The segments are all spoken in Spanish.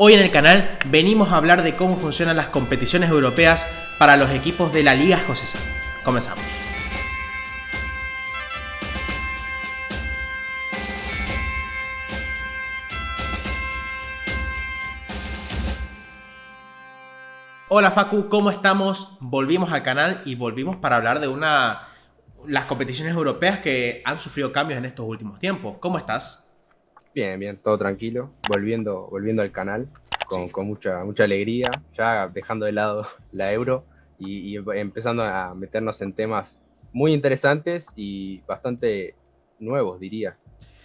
Hoy en el canal venimos a hablar de cómo funcionan las competiciones europeas para los equipos de la Liga Escocesa. Comenzamos. Hola Facu, ¿cómo estamos? Volvimos al canal y volvimos para hablar de las competiciones europeas que han sufrido cambios en estos últimos tiempos. ¿Cómo estás? Bien, todo tranquilo, volviendo al canal Sí. con mucha alegría, ya dejando de lado la Euro y empezando a meternos en temas muy interesantes y bastante nuevos, diría.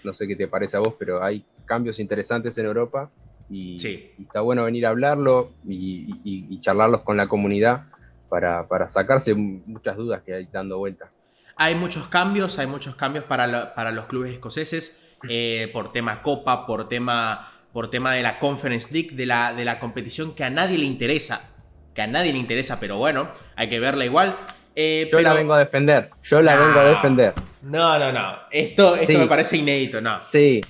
No sé qué te parece a vos, pero hay cambios interesantes en Europa Sí. y está bueno venir a hablarlo y charlarlos con la comunidad para sacarse muchas dudas que hay dando vuelta. Hay muchos cambios para los clubes escoceses por tema Copa, por tema de la Conference League, de la competición que a nadie le interesa. Que a nadie le interesa, pero bueno, hay que verla igual. Yo la vengo Pero. a defender, yo la vengo a No, defender. no. Esto me Sí, parece inédito, no. sí,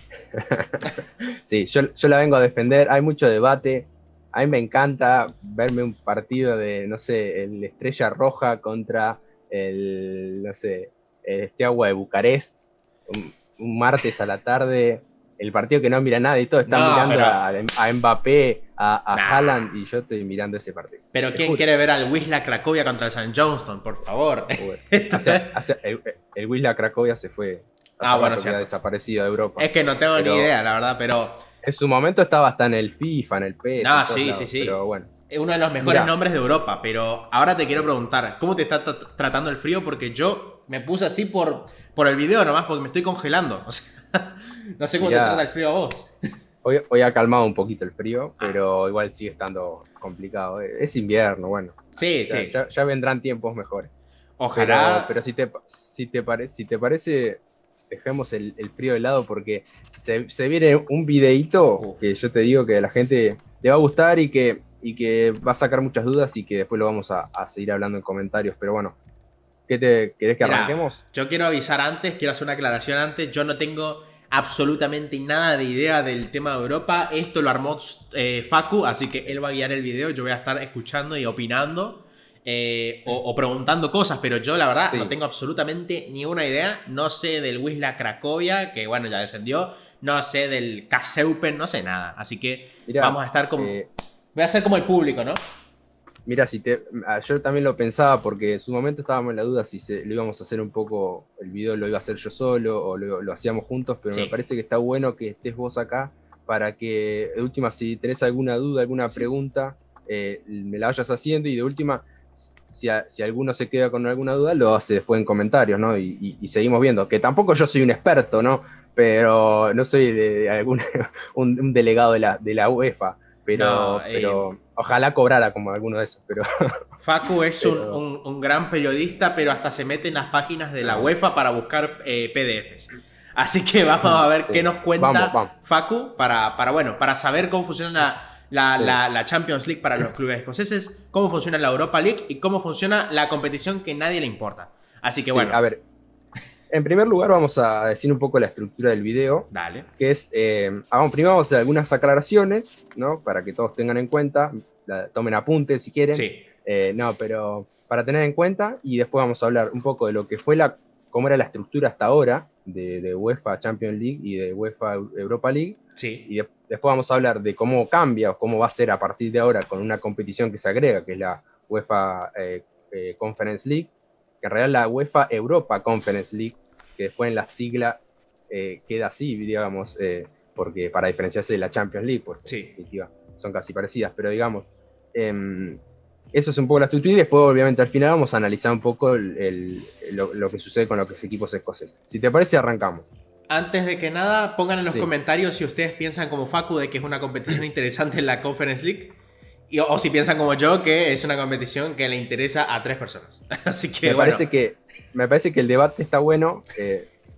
sí, yo la vengo a defender, hay mucho debate, a mí me encanta verme un partido de, no sé, el Estrella Roja contra el, no sé, el Steaua de Bucarest, un martes a la tarde, el partido que no mira nada y todo, están No, mirando pero. a Mbappé, a Nah. Haaland y yo estoy mirando ese partido, Pero te ¿quién juro. quiere ver al Wisla Cracovia contra el St. Johnston? Por favor. Bueno, Esto es. el Wisla Cracovia se fue, Ah, hace bueno, rato que ha cierto. desaparecido de Europa, Es que no tengo ni pero idea, la verdad, pero. en su momento estaba hasta en el FIFA, en el PES, en No, todos sí. lados, pero Sí. bueno. Es uno de los mejores Mira, nombres de Europa, pero ahora te quiero preguntar, ¿cómo te está tratando el frío? Porque yo me puse así por el video nomás, porque me estoy congelando. O sea, no sé cómo te trata el mira, frío a vos. hoy ha calmado un poquito el frío, Ah, pero igual sigue estando complicado. Es invierno, bueno, sí. ya vendrán tiempos mejores. Pero Ojalá. si te parece, dejemos el frío de lado porque se viene un videíto Uf. que yo te digo que a la gente le va a gustar y que va a sacar muchas dudas y que después lo vamos a seguir hablando en comentarios. Pero bueno, ¿querés que Mira, arranquemos? yo quiero avisar antes, quiero hacer una aclaración antes. Yo no tengo absolutamente nada de idea del tema de Europa. Esto lo armó Facu, así que él va a guiar el video. Yo voy a estar escuchando y opinando o preguntando cosas, pero yo la verdad no Sí, tengo absolutamente ni una idea. No sé del Wisla Cracovia, que bueno, ya descendió. No sé del Kaseupen, no sé nada. Así que vamos mira, a estar como. Voy a ser como el público, ¿no? mira, yo también lo pensaba porque en su momento estábamos en la duda si lo íbamos a hacer un poco, el video lo iba a hacer yo solo o lo hacíamos juntos, pero me Sí, parece que está bueno que estés vos acá para que, de última, si tenés alguna duda, alguna sí. pregunta, me la vayas haciendo y de última, si alguno se queda con alguna duda, lo hace después en comentarios, ¿no? Y seguimos viendo, que tampoco yo soy un experto, ¿no? Pero no soy de algún, un delegado de la UEFA, No, pero ojalá cobrara como alguno de esos, pero Facu es pero un gran periodista, pero hasta se mete en las páginas de la no, UEFA para buscar PDFs. Así que vamos a ver qué sí. nos Vamos. cuenta Facu bueno, para saber cómo funciona Sí, la Champions League para los clubes escoceses, cómo funciona la Europa League y cómo funciona la competición que nadie le importa. Así que sí. bueno, A ver, en primer lugar vamos a decir un poco la estructura del video, dale. que es, primero vamos a hacer algunas aclaraciones, ¿no? Para que todos tengan en cuenta, tomen apuntes si quieren, Sí, no, pero para tener en cuenta, y después vamos a hablar un poco de lo que fue cómo era la estructura hasta ahora de UEFA Champions League y de UEFA Europa League, y sí, después vamos a hablar de cómo cambia o cómo va a ser a partir de ahora con una competición que se agrega, que es la UEFA Conference League, que en realidad la UEFA Europa Conference League, que después en la sigla queda así, digamos, porque para diferenciarse de la Champions League, porque en sí. definitiva son casi parecidas, pero digamos, eso es un poco la estructura y después obviamente al final vamos a analizar un poco lo que sucede con los equipos escoceses. Si te parece, arrancamos. Antes de que nada, pongan en los Sí. comentarios si ustedes piensan como Facu de que es una competición interesante en la Conference League. O si piensan como yo, que es una competición que le interesa a 3 personas. Así que Me bueno. parece que, me parece que el debate está bueno.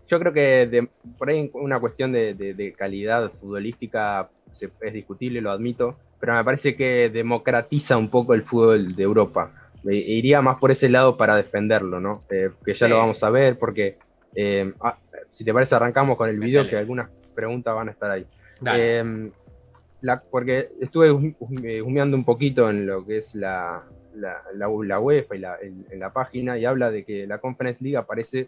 Yo creo que por ahí una cuestión de calidad futbolística es discutible, lo admito, pero me parece que democratiza un poco el fútbol de Europa. Iría más por ese lado para defenderlo, ¿no? Que ya Sí, lo vamos a ver, porque eh, ah, si te parece arrancamos con el video, que metele. algunas preguntas van a estar ahí. Dale. Eh, porque estuve humeando un poquito en lo que es la UEFA y en la página, y habla de que la Conference League aparece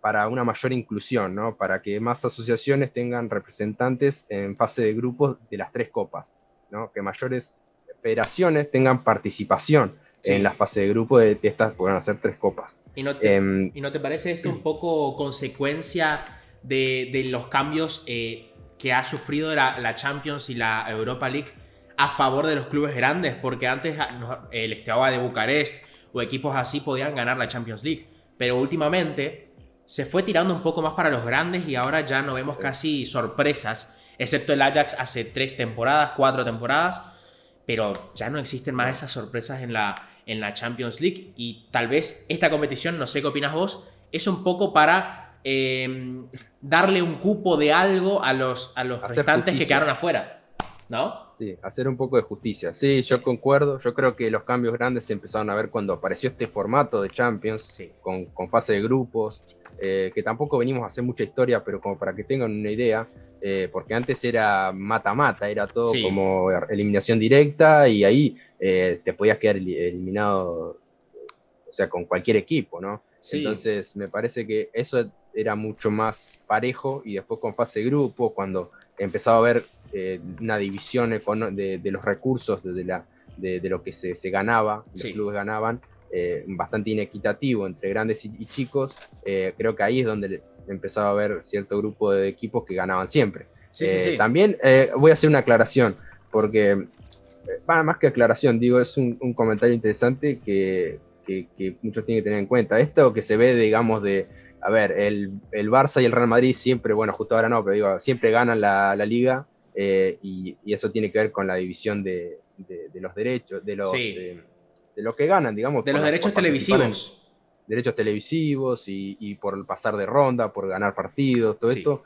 para una mayor inclusión, ¿no? Para que más asociaciones tengan representantes en fase de grupos de las tres copas, ¿no? Que mayores federaciones tengan participación en la Sí. fase de grupo de estas, puedan hacer tres copas. Y no te parece esto un poco consecuencia de los cambios que ha sufrido la Champions y la Europa League a favor de los clubes grandes? Porque antes el Steaua de Bucarest o equipos así podían ganar la Champions League, pero últimamente se fue tirando un poco más para los grandes y ahora ya no vemos casi sorpresas, excepto el Ajax hace 3 temporadas, 4 temporadas, pero ya no existen más esas sorpresas en la Champions League, y tal vez esta competición, no sé qué opinas vos, es un poco para darle un cupo de algo a los restantes justicia. que quedaron afuera, ¿no? Sí, hacer un poco de justicia. Sí, yo concuerdo. Yo creo que los cambios grandes se empezaron a ver cuando apareció este formato de Champions Sí. con fase de grupos, que tampoco venimos a hacer mucha historia, pero como para que tengan una idea, porque antes era mata-mata, era todo como eliminación directa y ahí te podías quedar eliminado, o sea, con cualquier equipo, ¿no? Sí. Entonces me parece que eso era mucho más parejo, y después con fase de grupo, cuando empezaba a haber una división de los recursos, de lo que se ganaba, los clubes ganaban, bastante inequitativo entre grandes y chicos, creo que ahí es donde empezaba a haber cierto grupo de equipos que ganaban siempre. También voy a hacer una aclaración, porque más que aclaración, digo, es un comentario interesante que muchos tienen que tener en cuenta. Esto que se ve, digamos, a ver, el Barça y el Real Madrid siempre, bueno, justo ahora no, pero digo, siempre ganan la liga, y eso tiene que ver con la división de los derechos, de lo que ganan, digamos. De los derechos televisivos. Derechos televisivos y por pasar de ronda, por ganar partidos, todo esto.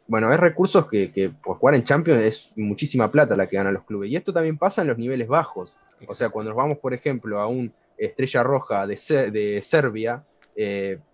Bueno, es recursos que por jugar en Champions es muchísima plata la que ganan los clubes. Y esto también pasa en los niveles bajos. Exacto. O sea, cuando nos vamos, por ejemplo, a un Estrella Roja de Serbia,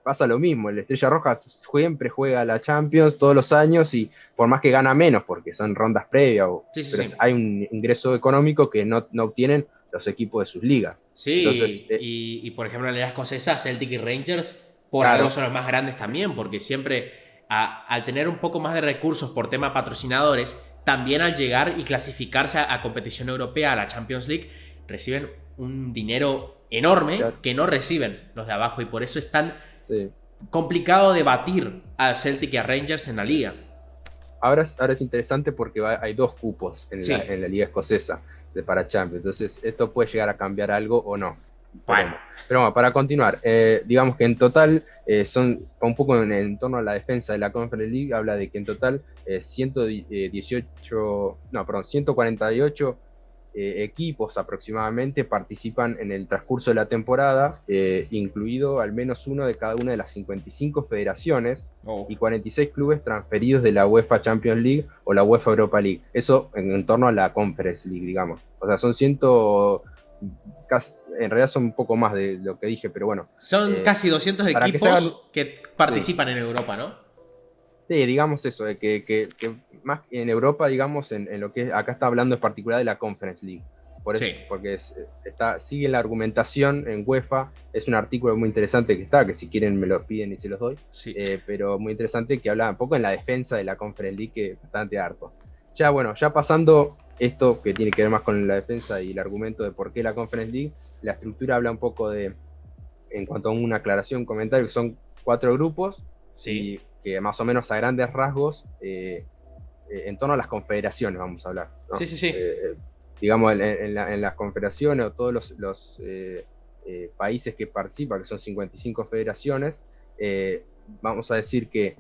pasa lo mismo. El Estrella Roja siempre juega la Champions todos los años, y por más que gana menos, porque son rondas previas, pero hay un ingreso económico que no obtienen los equipos de sus ligas. Sí, entonces, y por ejemplo en la liga escocesa, Celtic y Rangers por algo son los más grandes también, porque siempre al tener un poco más de recursos por tema patrocinadores, también al llegar y clasificarse a competición europea, a la Champions League, reciben un dinero enorme que no reciben los de abajo, y por eso es tan complicado debatir a Celtic y a Rangers en la liga. Ahora es interesante porque hay 2 cupos en la liga escocesa para Champions, entonces esto puede llegar a cambiar algo o no. Bueno. Pero bueno, para continuar, digamos que en total son un poco en torno a la defensa de la Conference League, habla de que en total 148 equipos aproximadamente participan en el transcurso de la temporada, incluido al menos uno de cada una de las 55 federaciones y 46 clubes transferidos de la UEFA Champions League o la UEFA Europa League. Eso en torno a la Conference League, digamos. O sea, son en realidad son un poco más de lo que dije, pero bueno. Son casi 200 equipos que participan en Europa, ¿no? Sí, digamos eso, que más en Europa, digamos, en lo que acá está hablando en particular de la Conference League. Por eso, porque sigue la argumentación en UEFA, es un artículo muy interesante que si quieren me lo piden y se los doy, pero muy interesante, que habla un poco en la defensa de la Conference League, que es bastante harto. Ya pasando esto que tiene que ver más con la defensa y el argumento de por qué la Conference League, la estructura habla un poco en cuanto a una aclaración, un comentario, que son 4 grupos, y que más o menos a grandes rasgos, en torno a las confederaciones vamos a hablar, ¿no? Digamos, en las confederaciones, o todos los países que participan, que son 55 federaciones, vamos a decir que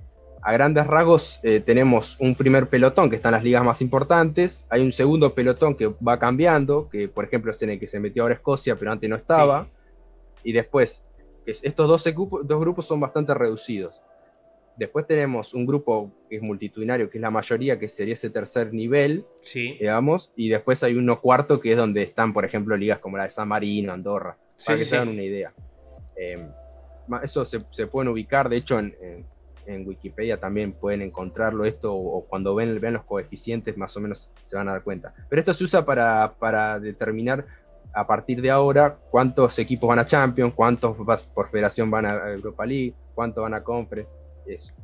a grandes rasgos tenemos un primer pelotón que está en las ligas más importantes, hay un segundo pelotón que va cambiando, que por ejemplo es en el que se metió ahora Escocia, pero antes no estaba, y después estos dos grupos son bastante reducidos. Después tenemos un grupo que es multitudinario, que es la mayoría, que sería ese tercer nivel, digamos, y después hay uno cuarto, que es donde están, por ejemplo, ligas como la de San Marino, Andorra, para que se hagan una idea. Eso se pueden ubicar, de hecho, en Wikipedia también pueden encontrarlo esto, o cuando vean los coeficientes más o menos se van a dar cuenta. Pero esto se usa para determinar a partir de ahora cuántos equipos van a Champions, cuántos por federación van a Europa League, cuántos van a Conference, eso.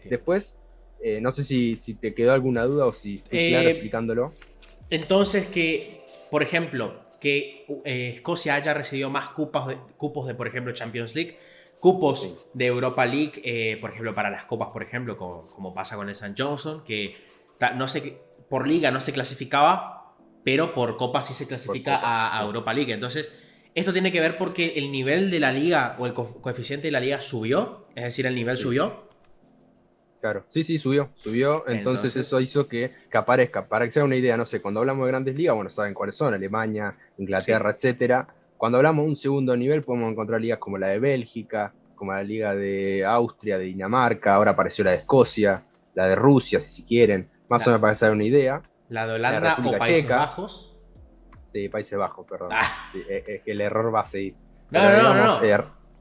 Después, no sé si te quedó alguna duda o si fui claro explicándolo. Entonces que, por ejemplo, que Escocia haya recibido más cupos de, por ejemplo, Champions League, cupos de Europa League, por ejemplo, para las copas, por ejemplo, como pasa con el St. Johnstone, que no sé, por liga no se clasificaba, pero por copa sí se clasifica a Europa League. Entonces, esto tiene que ver porque el nivel de la liga o el coeficiente de la liga subió, es decir, el nivel subió. Claro, sí, subió. Entonces eso hizo que aparezca. Para que se haga una idea, no sé, cuando hablamos de grandes ligas, bueno, saben cuáles son, Alemania, Inglaterra, etcétera. Cuando hablamos de un segundo nivel, podemos encontrar ligas como la de Bélgica, como la liga de Austria, de Dinamarca, ahora apareció la de Escocia, la de Rusia, si quieren. Más o menos para que se haga una idea. La de Holanda o Países Bajos. Sí, Países Bajos, perdón. Sí, es que el error va a seguir. No.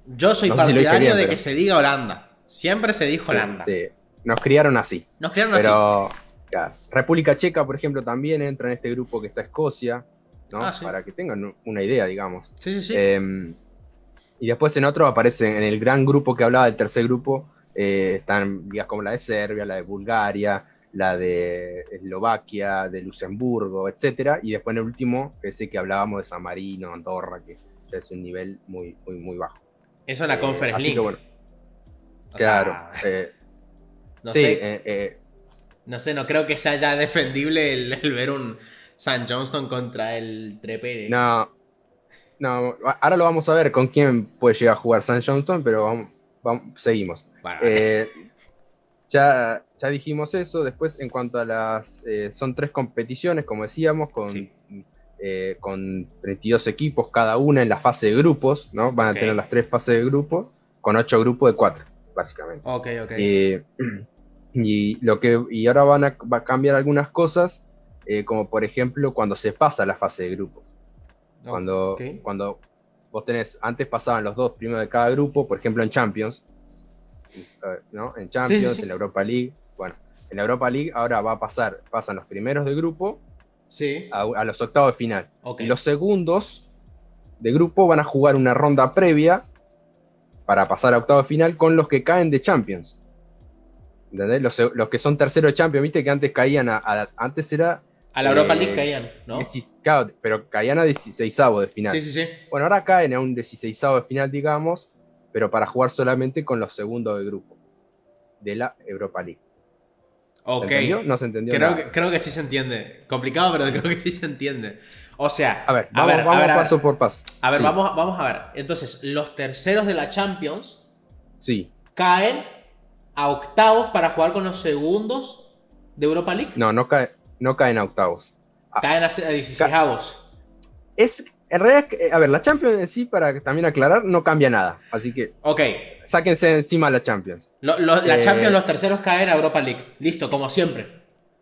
Yo soy partidario de que se diga Holanda. Siempre se dijo Holanda. Sí. Nos criaron así. Pero, claro, República Checa, por ejemplo, también entra en este grupo que está Escocia, ¿no? Sí. Para que tengan una idea, digamos. Sí. Y después en otro aparecen, en el gran grupo que hablaba, del tercer grupo, están ligas como la de Serbia, la de Bulgaria, la de Eslovaquia, de Luxemburgo, etcétera. Y después en el último, ese que hablábamos de San Marino, Andorra, que ya es un nivel muy, muy, muy bajo. Eso es la Conference League. Que, bueno, claro. No sé. No sé, no creo que sea ya defendible el ver un St. Johnstone contra el Trepere. No, ahora lo vamos a ver con quién puede llegar a jugar St. Johnstone, pero seguimos. Vale. Ya dijimos eso. Después, en cuanto a las... son 3 competiciones, como decíamos, con 32 equipos cada una en la fase de grupos, ¿no? Van a tener las 3 fases de grupos, con 8 grupos de 4, básicamente. Ok. Y ahora va a cambiar algunas cosas, como por ejemplo cuando se pasa la fase de grupo. Cuando vos tenés, antes pasaban los 2 primeros de cada grupo, por ejemplo en Champions, ¿no? En Champions, en la Europa League. Bueno, en la Europa League ahora pasan los primeros de grupo a los octavos de final. Y los segundos de grupo van a jugar una ronda previa para pasar a octavos de final con los que caen de Champions. ¿Entendés? Los que son terceros de Champions, viste que antes caían antes era... A la Europa League caían, ¿no? Claro, pero caían a 16avos de final. Sí. Bueno, ahora caen a un 16avo de final, digamos, pero para jugar solamente con los segundos de grupo de la Europa League. Ok. ¿Se entendió? No se entendió creo que sí se entiende. Complicado, pero creo que sí se entiende. O sea... Vamos paso por paso. A ver, vamos a ver. Entonces, los terceros de la Champions caen a octavos para jugar con los segundos de Europa League. No caen a octavos. Caen a 16avos. En realidad, a ver, la Champions en sí, para también aclarar, no cambia nada. Así que sáquense encima la Champions. La Champions, los terceros caen a Europa League. Listo, como siempre.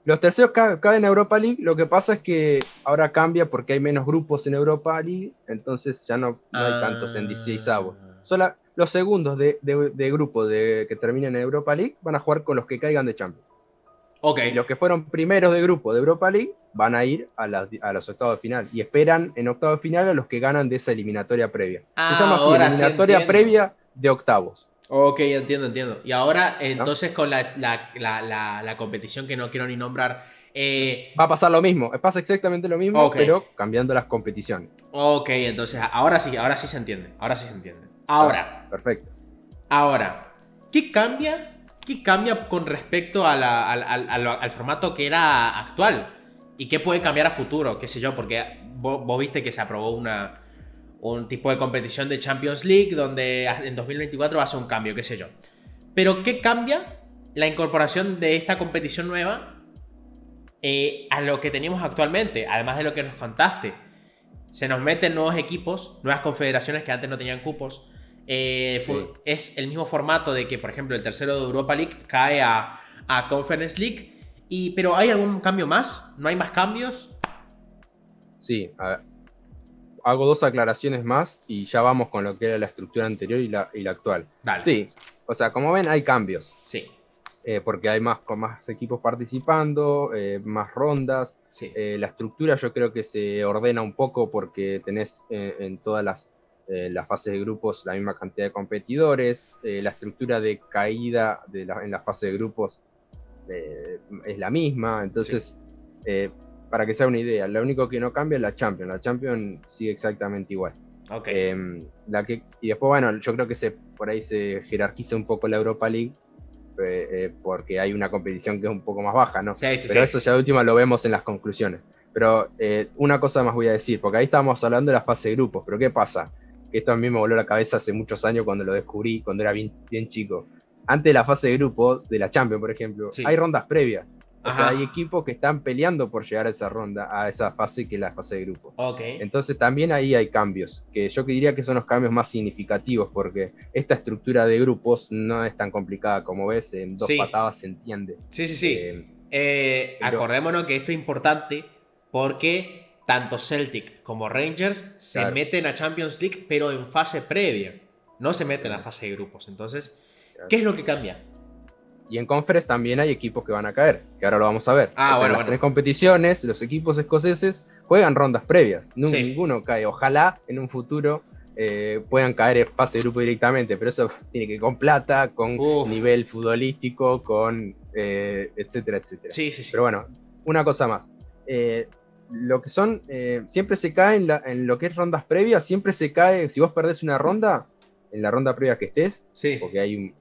Los terceros caen a Europa League. Lo que pasa es que ahora cambia porque hay menos grupos en Europa League. Entonces ya no hay tantos en 16avos. Solo los segundos de grupo que terminen en Europa League van a jugar con los que caigan de Champions. Y los que fueron primeros de grupo de Europa League van a ir a los octavos de final. Y esperan en octavos de final a los que ganan de esa eliminatoria previa. Se llama así, eliminatoria previa de octavos. Ok, entiendo. Y ahora, entonces, con la competición que no quiero ni nombrar... va a pasar lo mismo. Pasa exactamente lo mismo, pero cambiando las competiciones. Ok, entonces, ahora sí se entiende. Ahora. Perfecto. Ahora, ¿qué cambia con respecto al formato que era actual? ¿Y qué puede cambiar a futuro? Qué sé yo, porque vos viste que se aprobó un tipo de competición de Champions League donde en 2024 va a ser un cambio, qué sé yo. Pero ¿qué cambia la incorporación de esta competición nueva a lo que teníamos actualmente? Además de lo que nos contaste. Se nos meten nuevos equipos, nuevas confederaciones que antes no tenían cupos. Es el mismo formato de que, por ejemplo, el tercero de Europa League cae a Conference League. Pero ¿hay algún cambio más? ¿No hay más cambios? Sí, a ver. Hago 2 aclaraciones más y ya vamos con lo que era la estructura anterior y la actual. Dale. Sí, O sea, como ven, hay cambios. Sí, Porque hay con más equipos participando, más rondas. sí, La estructura yo creo que se ordena un poco porque tenés en todas las fases de grupos la misma cantidad de competidores. La estructura de caída en la fase de grupos es la misma. sí. Entonces, para que sea una idea, lo único que no cambia es la Champions. La Champions sigue exactamente igual. Ok. Y después, bueno, yo creo que por ahí se jerarquiza un poco la Europa League, porque hay una competición que es un poco más baja, ¿no? Sí, sí, Pero sí. eso ya de última lo vemos en las conclusiones. Pero una cosa más voy a decir, porque ahí estábamos hablando de la fase de grupos, pero ¿qué pasa? Que esto a mí me voló la cabeza hace muchos años cuando lo descubrí, cuando era bien, bien chico. Antes de la fase de grupos, de la Champions, por ejemplo, hay Sí. rondas previas. O sea, hay Ajá. equipos que están peleando por llegar a esa ronda, a esa fase que es la fase de grupos. Ok. Entonces también ahí hay cambios, que yo diría que son los cambios más significativos, porque esta estructura de grupos no es tan complicada como ves, en dos Sí. patadas se entiende. Sí, sí, Eh, sí. pero, Acordémonos que esto es importante porque tanto Celtic como Rangers se claro, meten a Champions League, pero en fase previa. No se meten a claro, fase de grupos. Entonces, ¿qué claro. es lo que cambia? Y en Conference también hay equipos que van a caer, que ahora lo vamos a ver. O Ah, sea, en bueno, las bueno. tres competiciones, los equipos escoceses juegan rondas previas. Sí. Ninguno cae. Ojalá en un futuro puedan caer en fase de grupo directamente, pero eso tiene que ir con plata, con Uf. nivel futbolístico, con etcétera, etcétera. Sí, sí, sí. Pero bueno, una cosa más. Lo que son, siempre se cae en lo que es rondas previas, siempre se cae, si vos perdés una ronda, en la ronda previa que estés, Sí. porque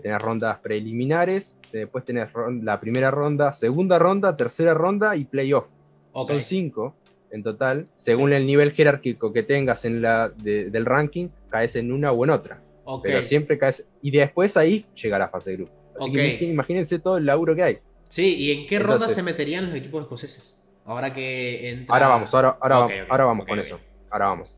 tenés rondas preliminares, después tenés la primera ronda, segunda ronda, tercera ronda y playoff. Ok. Son 5 en total. Según Sí. el nivel jerárquico que tengas del ranking, caes en una o en otra. Ok. Pero siempre caes. Y después ahí llega la fase de grupo. Así Ok. que imagínense todo el laburo que hay. Sí, ¿y en qué ronda se Entonces, meterían los equipos escoceses? Ahora que ahora vamos, entra. Ok, ok, ahora vamos ok, con eso. ok. Ahora vamos.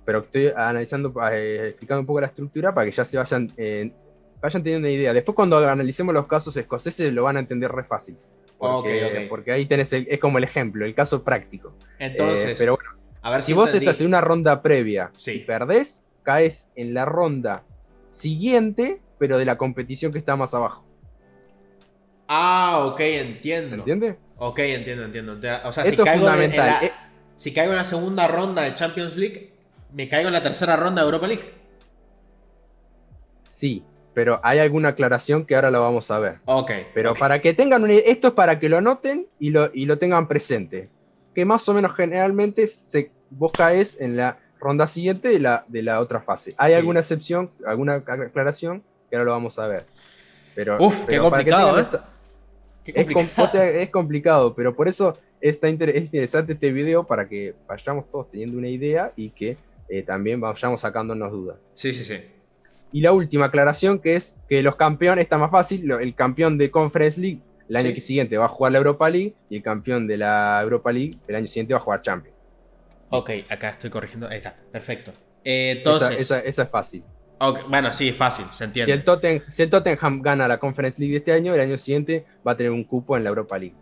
Pero estoy analizando, explicando un poco la estructura para que ya se vayan teniendo una idea. Después cuando analicemos los casos escoceses lo van a entender re fácil. Ok, Porque ok. ahí tenés, es como el ejemplo, el caso práctico. Pero Entonces, bueno, a ver si si vos estás en entendí. una ronda previa y Sí. perdés, caes en la ronda siguiente, pero de la competición que está más abajo. Ah, ok, ¿Se entiendo. entiende? Ok, entiendo, entiendo. O sea, si Esto es caigo en fundamental. si caigo en la segunda ronda de Champions League, me caigo en la tercera ronda de Europa League. Sí, pero hay alguna aclaración que ahora lo vamos a ver. Ok, Pero ok. para que tengan una idea, esto es para que lo noten y lo tengan presente. Que más o menos generalmente vos caes en la ronda siguiente de la otra fase. Hay alguna Sí. excepción, alguna aclaración que ahora lo vamos a ver. Uf, qué Pero para que tengan complicado, ¿eh? esa, Qué complicado. es complicado, pero por eso es interesante este video para que vayamos todos teniendo una idea y que también vayamos sacándonos dudas. Sí, sí, sí. Y la última aclaración que es que los campeones, está más fácil, el campeón de Conference League el año Sí. siguiente va a jugar la Europa League y el campeón de la Europa League el año siguiente va a jugar Champions. Ok, Listo. acá estoy corrigiendo. Ahí está, perfecto. Esa es fácil. Ok, bueno, sí, fácil, se entiende. Si el Tottenham gana la Conference League de este año, el año siguiente va a tener un cupo en la Europa League.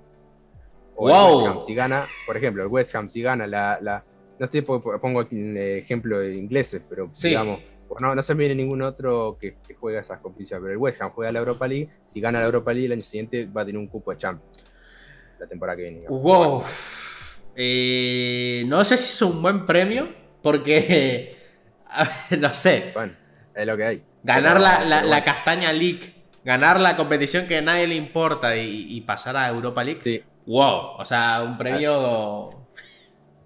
O el West Ham, si ¡Wow! gana, por ejemplo, el West Ham, si gana no estoy, pongo aquí un ejemplo de ingleses, pero digamos, Sí. pues no se me viene ningún otro que juegue esas competiciones, pero el West Ham juega la Europa League, si gana la Europa League el año siguiente va a tener un cupo de Champions la temporada que viene, digamos. Pero bueno, ¡Wow! No sé si es un buen premio, porque. No sé. bueno, es lo que hay. Ganar Pero la bueno, Castaña League, ganar la competición que a nadie le importa y pasar a Europa League. sí, ¡Wow! O sea, un a, premio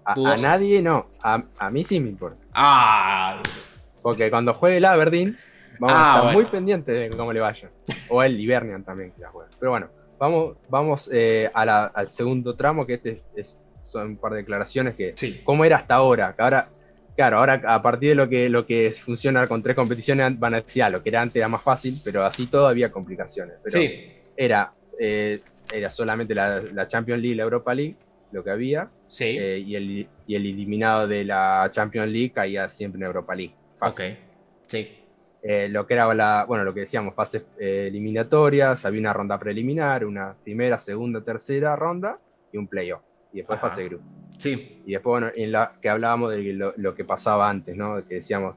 a dudoso. nadie no, a mí sí me importa. ¡Ah! Porque cuando juegue el Aberdeen, vamos a Ah, estar muy bueno. pendientes de cómo le vaya. O el Hibernian también que la juega. Pero bueno, vamos al segundo tramo, que son un par de declaraciones que, Sí. cómo era hasta ahora. Que ahora, claro, ahora a partir de lo que funciona con tres competiciones, van a decir, lo que era antes era más fácil, pero así todo había complicaciones. Pero Sí. era, eh, era solamente la Champions League, la Europa League, lo que había, Sí. y el eliminado de la Champions League caía siempre en Europa League. Ok. Fácil. Sí. Lo que era bueno, lo que decíamos, fases eliminatorias, había una ronda preliminar, una primera, segunda, tercera ronda y un playoff. Y después fase de Ajá. grupo. Sí. Y después, bueno, que hablábamos de lo que pasaba antes, ¿no? Que decíamos,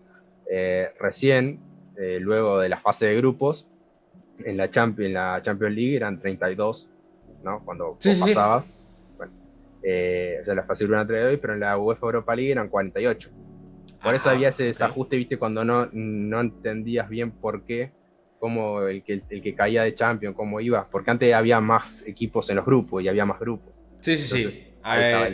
recién luego de la fase de grupos, en la Champions League eran 32, ¿no? Cuando Sí, vos sí, sí. pasabas. Bueno, o sea, la fase de grupos eran 32, pero en la UEFA Europa League eran 48. Por eso había Ajá, ese ok. desajuste, viste, cuando no entendías bien por qué, cómo el que caía de Champions, cómo iba, porque antes había más equipos en los grupos y había más grupos. Sí, sí, Entonces sí. ahí estaba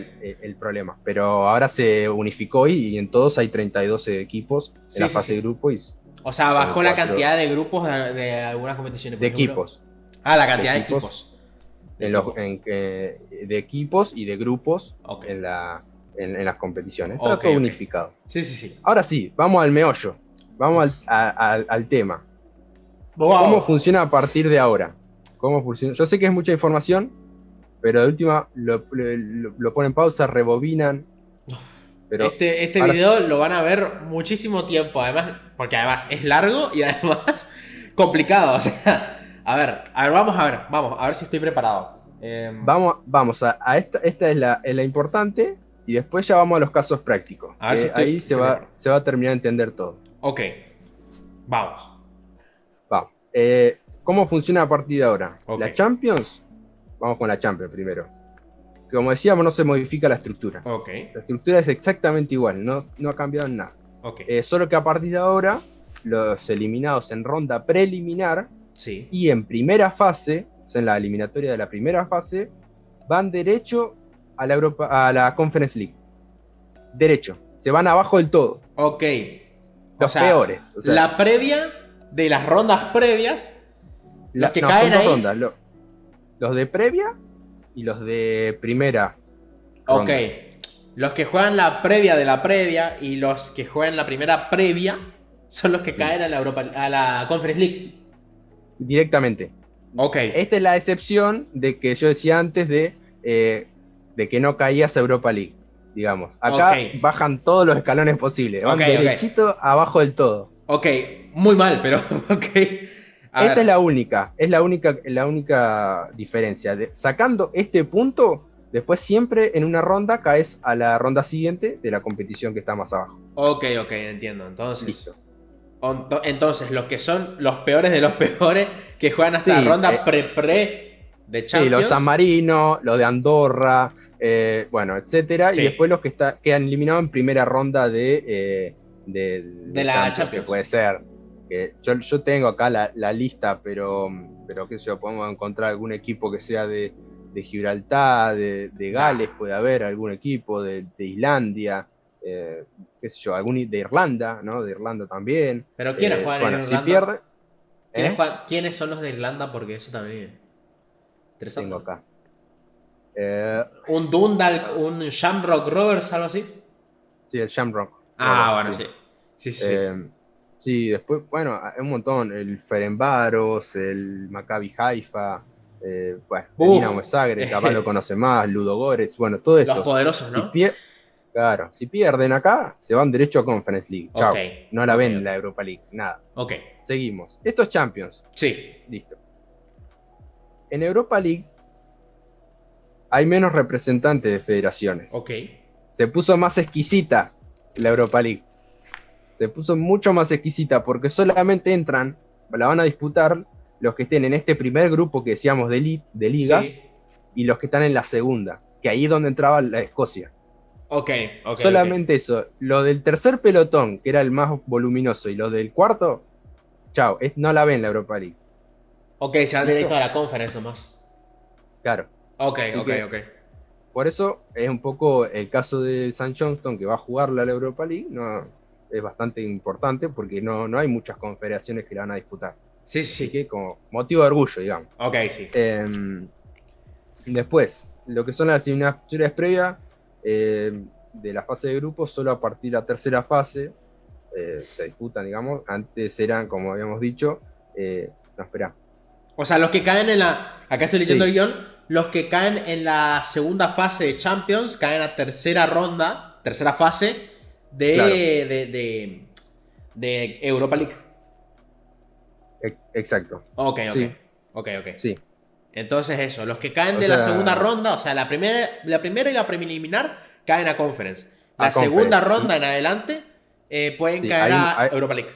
el problema. Pero ahora se unificó y en todos hay 32 equipos en Sí, la sí, fase de sí. grupo y O sea, son bajó la cuatro cantidad de grupos de algunas competiciones, por de ejemplo. equipos, Ah, la de cantidad de equipos, equipos. De en los, equipos. de equipos y de grupos Ok. en las competiciones. Está Ok, todo ok. unificado. Sí, sí, sí. Ahora sí, vamos al meollo, vamos Uf. al tema. ¿Cómo Wow. funciona a partir de ahora? ¿Cómo funciona? Yo sé que es mucha información, pero de última lo ponen en pausa, rebobinan, pero Este ahora sí. video lo van a ver muchísimo tiempo, además, porque además es largo y además complicado. O sea, vamos a ver si estoy preparado. Vamos a esta es la importante y después ya vamos a los casos prácticos, A ver si que ahí se estoy va, preparado. se va a terminar de entender todo. Ok, vamos. Vamos. ¿Cómo funciona a partir de ahora? Ok, La Champions, vamos con la Champions primero. Como decíamos, no se modifica la estructura. ok, La estructura es exactamente igual, no ha cambiado en nada. ok. Solo que a partir de ahora, los eliminados en ronda preliminar Sí. y en primera fase, o sea, en la eliminatoria de la primera fase, van derecho a la Conference League. Derecho. Se van abajo del todo. Ok. O Los sea, peores. O sea, la previa de las rondas previas, los que no, son caen dos ahí. rondas. Los de previa y los de primera Ok. ronda. Los que juegan la previa de la previa y los que juegan la primera previa son los que Mm. caen a la a la Conference League. Directamente. Ok. Esta es la excepción de que yo decía antes de que no caías a Europa League, digamos. Ok. Acá bajan todos los escalones posibles, Ok, van ok. derechito abajo del todo. Ok. Muy mal, pero ok. A Esta ver. es la única diferencia. Sacando este punto, después siempre en una ronda caes a la ronda siguiente de la competición que está más abajo. Ok, ok, entiendo. Entonces. Listo. Entonces, los que son los peores de los peores que juegan hasta Sí, ronda pre-pre de sí, los San Champions. Marino, los de Andorra, bueno, etcétera. Y después Sí. los que quedan eliminados en primera ronda De de la Champions, que Champions. puede ser. Que yo tengo acá la lista, pero qué sé yo, podemos encontrar algún equipo que sea de Gibraltar, de Gales, Ah, puede haber algún equipo de Islandia, qué sé yo, de Irlanda, ¿no? De Irlanda también. pero ¿quiénes juegan en Bueno, si Irlanda? pierde, ¿eh? ¿Quiénes son los de Irlanda? Porque eso también es interesante, Tengo ¿no? acá. Eh, Un Dundalk, un Shamrock Rovers, algo así. sí, el Shamrock Ah, Rovers, bueno, sí. sí. Sí, sí, sí. Eh, sí, después, bueno, hay un montón. El Ferencváros, el Maccabi Haifa, bueno, el Uf. Dinamo de Zagreb, capaz lo conoce más, Ludogorets, bueno, todo Los esto. poderosos, Si, ¿no? pier claro, si pierden acá, se van derecho a Conference League. Ok, Chao. No la ok, ven ok. la Europa League, nada. Ok. Seguimos. Estos Champions, Sí. listo. En Europa League hay menos representantes de federaciones. Ok. Se puso más exquisita la Europa League. Se puso mucho más exquisita porque solamente entran, la van a disputar los que estén en este primer grupo que decíamos de ligas Sí. y los que están en la segunda, que ahí es donde entraba la Escocia. Ok, ok, ok. Solamente eso. Lo del tercer pelotón, que era el más voluminoso, y lo del cuarto, chao, no la ven la Europa League. Ok, se va directo ¿Listo? a la conferencia más. Claro. Ok, Así ok, que ok. por eso es un poco el caso de San Johnston, que va a jugar la Europa League, no, es bastante importante porque no hay muchas confederaciones que la van a disputar. Sí, sí, Así que sí. como motivo de orgullo, digamos. Ok, sí. Después, lo que son las eliminatorias previas de la fase de grupos, solo a partir de la tercera fase se disputan, digamos. Antes eran, como habíamos dicho, no, espera. O sea, los que caen en la. Acá estoy leyendo el Sí, guión. Los que caen en la segunda fase de Champions caen a tercera ronda, tercera fase claro, de Europa League. exacto. Ok, ok. Sí, Ok, ok. sí. Entonces, eso. Los que caen O de la segunda sea, ronda, o sea, la primera y la preliminar caen a Conference. La a segunda Conference. ronda en adelante pueden Sí, caer a Europa League.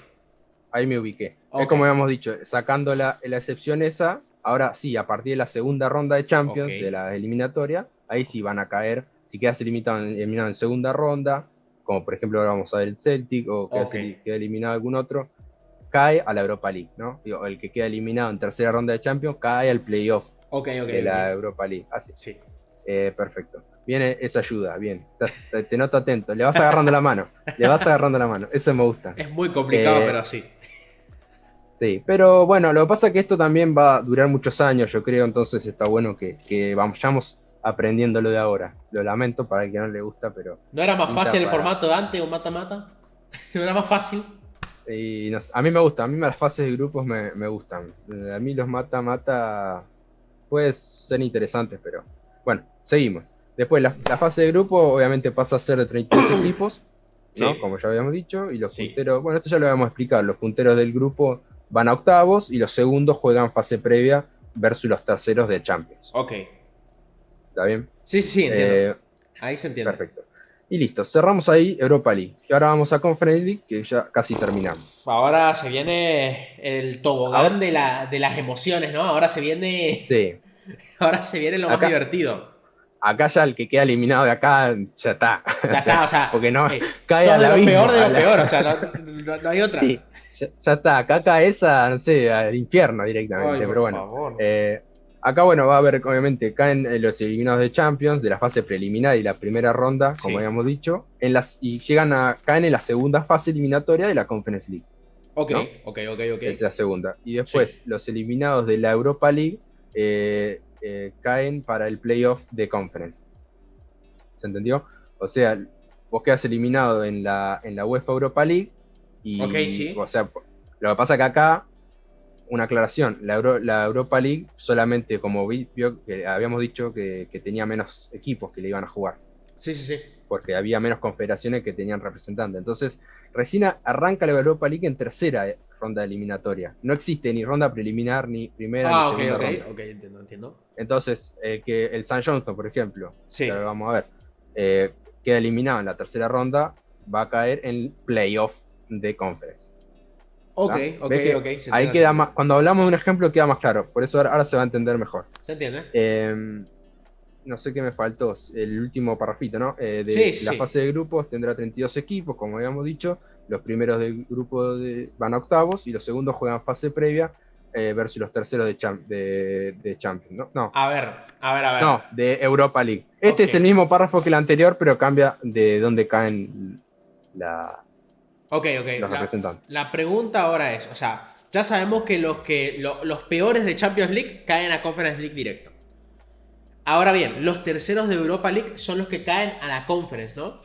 ahí me ubiqué. Ok. Es como habíamos dicho, sacando la excepción esa, ahora sí, a partir de la segunda ronda de Champions, Ok. de la eliminatoria, ahí sí van a caer, si quedas eliminado en segunda ronda, como por ejemplo ahora vamos a ver el Celtic, o Ok. queda eliminado algún otro, cae a la Europa League, ¿no? Digo, el que queda eliminado en tercera ronda de Champions cae al playoff Ok, ok, de la ok. Europa League. Así. Sí. Perfecto. Viene esa ayuda, bien. Te noto atento. Le vas agarrando la mano. Le vas agarrando la mano. Eso me gusta. Es muy complicado, Eh, pero sí. sí, pero bueno, lo que pasa es que esto también va a durar muchos años, yo creo, entonces está bueno que vayamos aprendiendo lo de ahora. Lo lamento para el que no le gusta, pero ¿No era más pinta fácil el para... formato de antes, un mata-mata? ¿No era más fácil? Y no sé, a mí me gusta, a mí las fases de grupos me gustan. A mí los mata-mata pueden ser interesantes, pero bueno, seguimos. Después la fase de grupo obviamente pasa a ser de 32 equipos, ¿no? Sí. Como ya habíamos dicho, y los Sí. punteros, bueno, esto ya lo habíamos explicado, los punteros del grupo van a octavos y los segundos juegan fase previa versus los terceros de Champions. Ok. ¿Está bien? Sí, sí, sí, entiendo. Eh, Ahí se entiende. perfecto. Y listo, cerramos ahí Europa League. Y ahora vamos a Conference League, que ya casi terminamos. Ahora se viene el tobogán Ahora, de las emociones, ¿no? Ahora se viene. sí, Ahora se viene lo más acá, divertido. acá ya el que queda eliminado de acá, ya está. O Ya está, sea, o sea, porque no cae sos al abismo. de A lo la, peor, o sea, no hay sí, otra. ya está. Acá cae esa, no sé, al infierno Ay, directamente. por Pero bueno, favor. eh, acá, bueno, va a haber, obviamente, caen los eliminados de Champions, de la fase preliminar y la primera ronda, como Sí. habíamos dicho, y caen en la segunda fase eliminatoria de la Conference League, Ok, ¿no? ok, ok, ok. Es la segunda. Y Sí. después, los eliminados de la Europa League caen para el playoff de Conference. ¿Se entendió? O sea, vos quedas eliminado en la UEFA Europa League Ok, y, o sí. sea, lo que pasa que acá, una aclaración, la Europa League solamente, como vio, que habíamos dicho que tenía menos equipos que le iban a jugar, Sí, sí, sí. porque había menos confederaciones que tenían representantes. Entonces, recién arranca la Europa League en tercera ronda eliminatoria. No existe ni ronda preliminar, ni primera, ni Ah, ok, segunda ok, ronda. ok, entiendo, entiendo. Entonces, el San Johnston, por ejemplo, que ahora Sí. vamos a ver, queda eliminado en la tercera ronda, va a caer en playoff de conference. Ok, ¿Tá? ok, ¿Ves que ok, se ahí entiende, se queda más, entiende. cuando hablamos de un ejemplo queda más claro, por eso ahora se va a entender mejor. ¿Se entiende? No sé qué me faltó, el último parrafito, ¿no? Sí, De sí, la fase sí. de grupos tendrá 32 equipos, como habíamos dicho, los primeros del grupo van a octavos y los segundos juegan fase previa versus los terceros de Champions, ¿no? No, A ver, a ver, a ver. no, de Europa League. Este Ok. es el mismo párrafo que el anterior, pero cambia de dónde caen Ok, los ok. representantes. La pregunta ahora es, o sea, ya sabemos que los peores de Champions League caen a Conference League directo. Ahora bien, los terceros de Europa League son los que caen a la Conference, ¿no?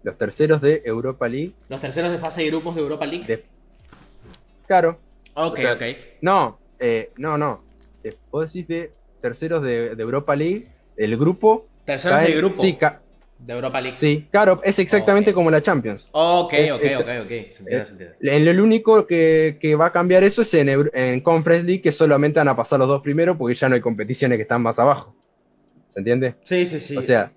Los terceros de Europa League, Los terceros de fase de grupos de Europa League. de, claro, o Ok, sea, ok. no, no. Vos decís de terceros de Europa League, el grupo Terceros de caen, sí, grupo de Europa League. sí, claro, es Ok. exactamente como la Champions. Ok, Es, ok, ok, ok. Se entiende, eh, se entiende. el único que va a cambiar eso es en Conference League, que solamente van a pasar los dos primeros porque ya no hay competiciones que están más abajo. ¿Se entiende? Sí, sí, O sí. sea,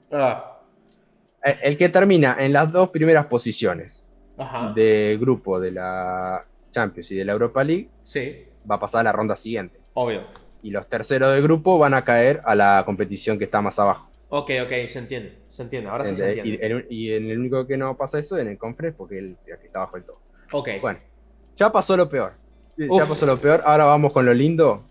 el que termina en las dos primeras posiciones Ajá. del grupo de la Champions y de la Europa League Sí. va a pasar a la ronda siguiente. Obvio. Y los terceros del grupo van a caer a la competición que está más abajo. Ok, ok, se entiende. Se entiende. Ahora sí se entiende. Y en el único que no pasa eso es en el Conference porque el que está abajo del todo. Ok. Bueno, ya pasó lo peor. Ya Uf, pasó lo peor. Ahora vamos con lo lindo.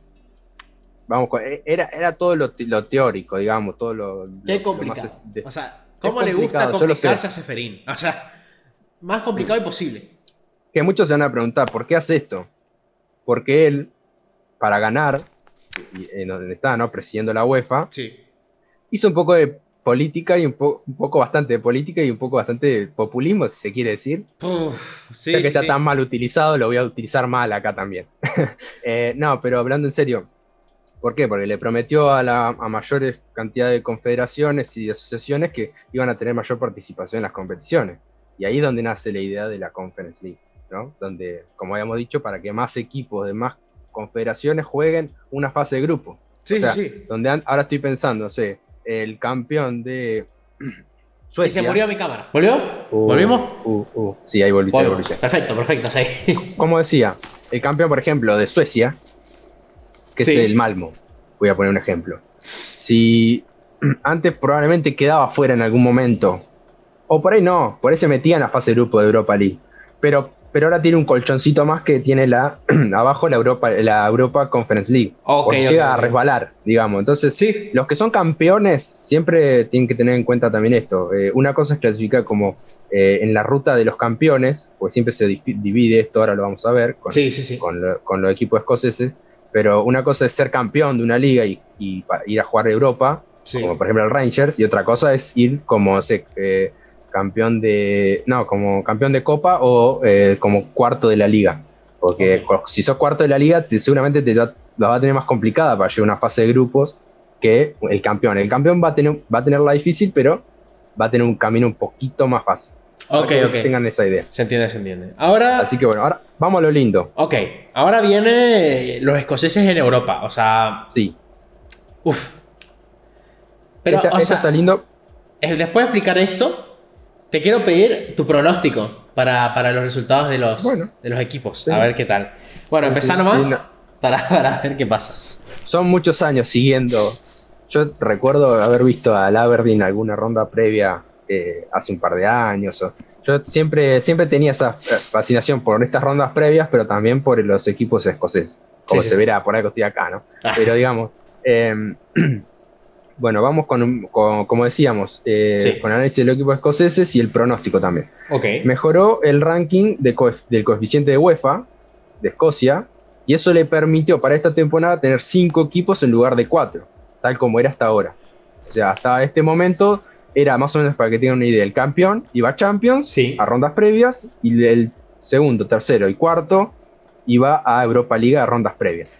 Era todo lo teórico, digamos, todo qué lo más... complicado. O sea, es ¿cómo le gusta complicado, yo lo sé. complicarse a Seferín? O sea, más complicado imposible. Que muchos se van a preguntar, ¿por qué hace esto? Porque él, para ganar, en donde está, ¿no? Presidiendo la UEFA, Sí. hizo un poco de política y un poco bastante de política y un poco bastante de populismo, si se quiere decir. Uf, Ya sí, que sí, está tan sí. mal utilizado, lo voy a utilizar mal acá también. No, pero hablando en serio, ¿por qué? Porque le prometió a mayores cantidad de confederaciones y de asociaciones que iban a tener mayor participación en las competiciones. Y ahí es donde nace la idea de la Conference League, ¿no? Donde, como habíamos dicho, para que más equipos de más confederaciones jueguen una fase de grupo. O Sí, sí, sea, sí. donde ahora estoy pensando, el campeón Y Suecia. se murió mi cámara. ¿Volvió? ¿Volvimos? Sí, ahí volviste. Volvimos. Perfecto, sí. Como decía, el campeón, por ejemplo, de Suecia, que Sí. es el Malmo, voy a poner un ejemplo. Si antes probablemente quedaba fuera en algún momento, o por ahí no, por ahí se metía en la fase de grupo de Europa League, pero ahora tiene un colchoncito más que tiene abajo la Europa Conference League, Ok, o si ok, llega a ok. resbalar, digamos. Entonces, Sí. los que son campeones siempre tienen que tener en cuenta también esto. Una cosa es clasificar como en la ruta de los campeones, pues siempre se divide esto, ahora lo vamos a ver, Sí. con los equipos escoceses, pero una cosa es ser campeón de una liga y ir a jugar a Europa, Sí. como por ejemplo el Rangers, y otra cosa es ir como campeón como campeón de Copa o como cuarto de la liga. Porque si sos cuarto de la liga, seguramente la va a tener más complicada para llegar a una fase de grupos que el campeón. El campeón va a tenerla difícil, pero va a tener un camino un poquito más fácil. Ok. Tengan esa idea. Se entiende. Ahora. Así que bueno, ahora vamos a lo lindo. Ok. Ahora viene los escoceses en Europa. O sea. Sí. Uf. Pero, Esta está lindo. después de explicar esto, te quiero pedir tu pronóstico para los resultados de los equipos. Sí. A ver qué tal. Bueno, empezá nomás para ver qué pasa. Son muchos años siguiendo. Yo recuerdo haber visto al Aberdeen alguna ronda previa hace un par de años. Yo siempre tenía esa fascinación por estas rondas previas, pero también por los equipos escoceses. Como se verá por ahí que estoy acá, ¿no? Pero digamos, bueno, vamos como decíamos, con análisis de los equipos escoceses y el pronóstico también. Ok. Mejoró el ranking del coeficiente de UEFA de Escocia, y eso le permitió para esta temporada tener 5 equipos en lugar de 4, tal como era hasta ahora. O sea, hasta este momento era más o menos, para que tengan una idea, el campeón iba a Champions, Sí. a rondas previas, y el segundo, tercero y cuarto iba a Europa League a rondas previas.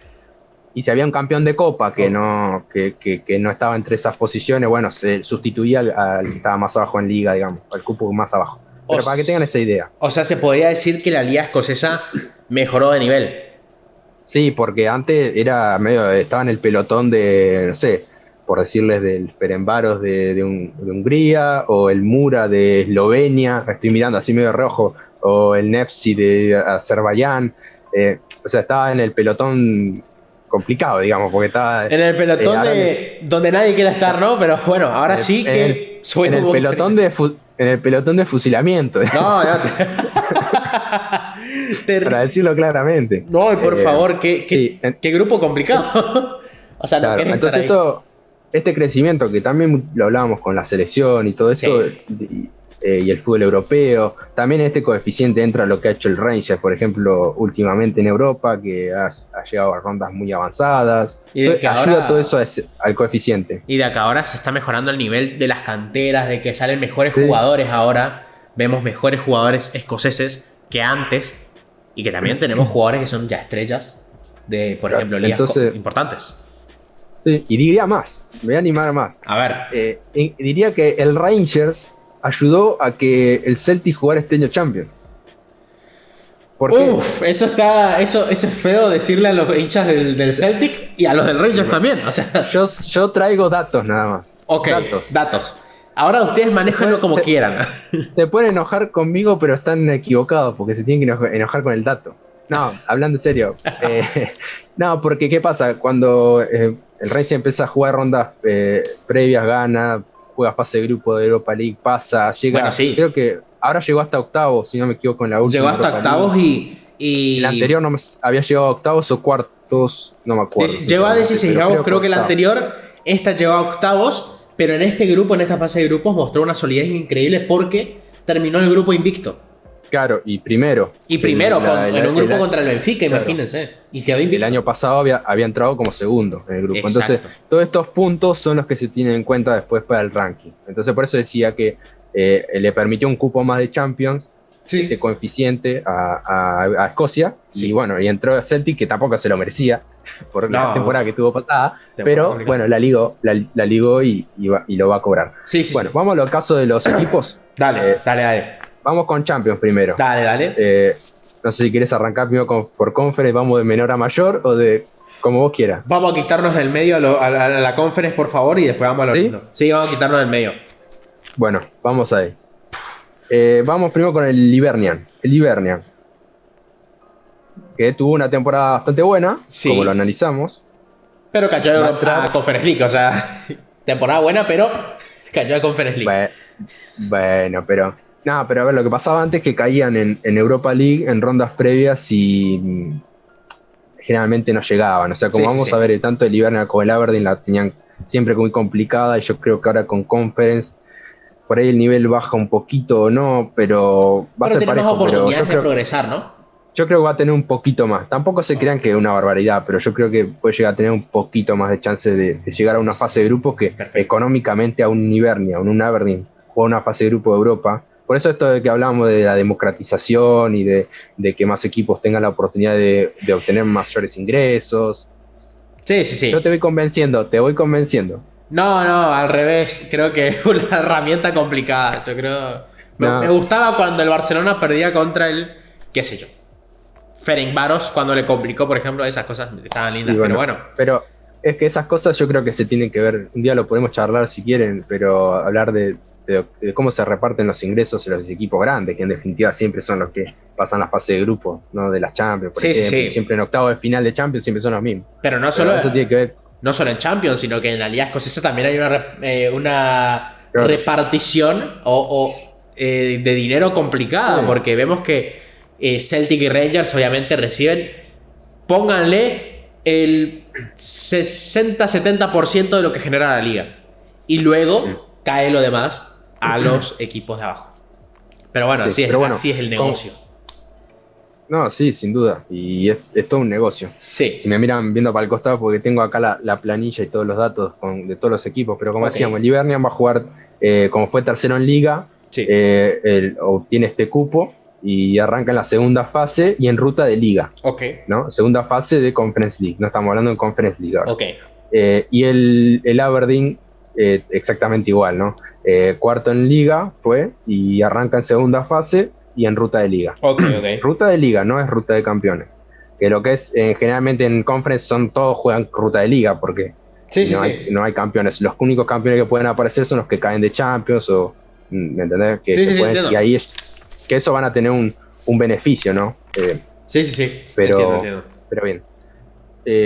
Y si había un campeón de Copa que no estaba entre esas posiciones, bueno, se sustituía al que estaba más abajo en Liga, digamos, al cupo más abajo. Pero para que tengan esa idea. O sea, se podría decir que la liga escocesa mejoró de nivel. Sí, porque antes estaba en el pelotón de, no sé, por decirles, del Ferencváros de Hungría, o el Mura de Eslovenia, estoy mirando así medio rojo, o el Nefci de Azerbaiyán. O sea, estaba en el pelotón complicado, digamos, porque estaba En el pelotón donde nadie quiere estar, ¿no? Pero bueno, ahora sí que en el pelotón de fusilamiento. No. Para decirlo claramente. No, por favor, qué grupo complicado. O sea, claro, no querés entonces estar ahí. este crecimiento que también lo hablábamos con la selección y todo esto, y el fútbol europeo, también este coeficiente entra a lo que ha hecho el Rangers, por ejemplo, últimamente en Europa, que ha llegado a rondas muy avanzadas. Y de que ayuda todo eso al coeficiente. Y de acá ahora se está mejorando el nivel de las canteras, de que salen mejores jugadores ahora. Vemos mejores jugadores escoceses que antes. Y que también tenemos jugadores que son ya estrellas de, por ejemplo, ligas importantes. Sí, y diría más, me voy a animar más. A ver. Diría que el Rangers ayudó a que el Celtic jugara este año Champions. ¿Por qué? Eso es feo decirle a los hinchas del Celtic y a los del Rangers también. O sea, yo traigo datos nada más. Ok, datos. Ahora ustedes manéjenlo como quieran. Se pueden enojar conmigo, pero están equivocados porque se tienen que enojar con el dato. No, hablando en serio. No, porque ¿qué pasa? Cuando el Rangers empieza a jugar rondas previas, gana, juega fase de grupo de Europa League, pasa, llega. Bueno, sí. Creo que ahora llegó hasta octavos, si no me equivoco, en la última. Llegó hasta octavos y. El anterior no había llegado a octavos o cuartos, no me acuerdo. Llegó a 16avos, creo que el anterior. Esta llegó a octavos. Pero en este grupo, en esta fase de grupos, mostró una solidez increíble porque terminó el grupo invicto. Claro, y primero. En un grupo contra el Benfica, claro. Imagínense. Y quedó invicto. El año pasado había entrado como segundo en el grupo. Exacto. Entonces, todos estos puntos son los que se tienen en cuenta después para el ranking. Entonces, por eso decía que le permitió un cupo más de Champions, este coeficiente a Escocia. Sí. Y bueno, y entró a Celtic, que tampoco se lo merecía por la temporada que tuvo pasada. Pero bueno, la ligó y lo va a cobrar. Sí, bueno, vamos a los casos de los equipos. Dale. Vamos con Champions primero. Dale. No sé si quieres arrancar primero por Conference, vamos de menor a mayor o de como vos quieras. Vamos a quitarnos del medio a la Conference, por favor, y después vamos a lo lindo. Sí, vamos a quitarnos del medio. Bueno, vamos ahí. Vamos primero con el Hibernian. El Hibernian, que tuvo una temporada bastante buena, Sí. como lo analizamos. Pero cayó Va a entrar- a Conference League, o sea, temporada buena, pero cayó a Conference League. Bueno, pero... No, pero a ver, lo que pasaba antes es que caían en Europa League en rondas previas y generalmente no llegaban. O sea, como Sí, sí, vamos sí. a ver, tanto el Hibernian como el Aberdeen la tenían siempre muy complicada y yo creo que ahora con Conference por ahí el nivel baja un poquito o no, pero va a Pero ser tiene más parejo, pero oportunidades de progresar, ¿no? yo creo que va a tener un poquito más. Tampoco se crean que es una barbaridad, pero yo creo que puede llegar a tener un poquito más de chance de llegar a una fase de grupo que Perfecto. económicamente a un Hibernia, a un Aberdeen, juega una fase de grupo de Europa. Por eso esto de que hablamos de la democratización y de que más equipos tengan la oportunidad de obtener mayores ingresos. Sí, sí, sí. Yo te voy convenciendo, te voy convenciendo. No, no, al revés. Creo que es una herramienta complicada. Yo creo. Me No, gustaba cuando el Barcelona perdía contra el. ¿Qué sé yo? Ferencváros, cuando le complicó, por ejemplo, esas cosas estaban lindas. y Pero bueno. pero es que esas cosas yo creo que se tienen que ver. Un día lo podemos charlar si quieren, pero hablar de cómo se reparten los ingresos en los equipos grandes, que en definitiva siempre son los que pasan la fase de grupo, ¿no? De las Champions, por Sí, sí, ejemplo. sí. Y siempre en octavo de final de Champions siempre son los mismos. Pero no Pero solo. eso tiene que ver. No solo en Champions, sino que en la Liga Escocesa también hay una Claro. repartición de dinero complicada, Sí. porque vemos que Celtic y Rangers obviamente reciben, pónganle el 60-70% de lo que genera la liga. Y luego cae lo demás a los equipos de abajo. Pero bueno, Sí, así, pero bueno, así es el negocio. No, sí, sin duda. Y es todo un negocio. Sí. Si me miran viendo para el costado, porque tengo acá la planilla y todos los datos de todos los equipos, pero como Ok. decíamos, el Hibernian va a jugar, como fue tercero en liga, Sí. obtiene este cupo y arranca en la segunda fase y en ruta de liga, Ok. ¿no? Segunda fase de Conference League, no estamos hablando de Conference League ahora. Ok. Y el Aberdeen, exactamente igual, ¿no? Cuarto en liga fue y arranca en segunda fase y en ruta de liga. Ok, ok. Ruta de liga, no es ruta de campeones. Que lo que es, generalmente en Conference todos juegan ruta de liga porque Sí, sí, no hay campeones. Los únicos campeones que pueden aparecer son los que caen de Champions o, ¿me entendés? Sí, sí, entiendo. Y ahí que eso van a tener un beneficio, ¿no? Sí, sí, sí. Pero, Entiendo. pero bien.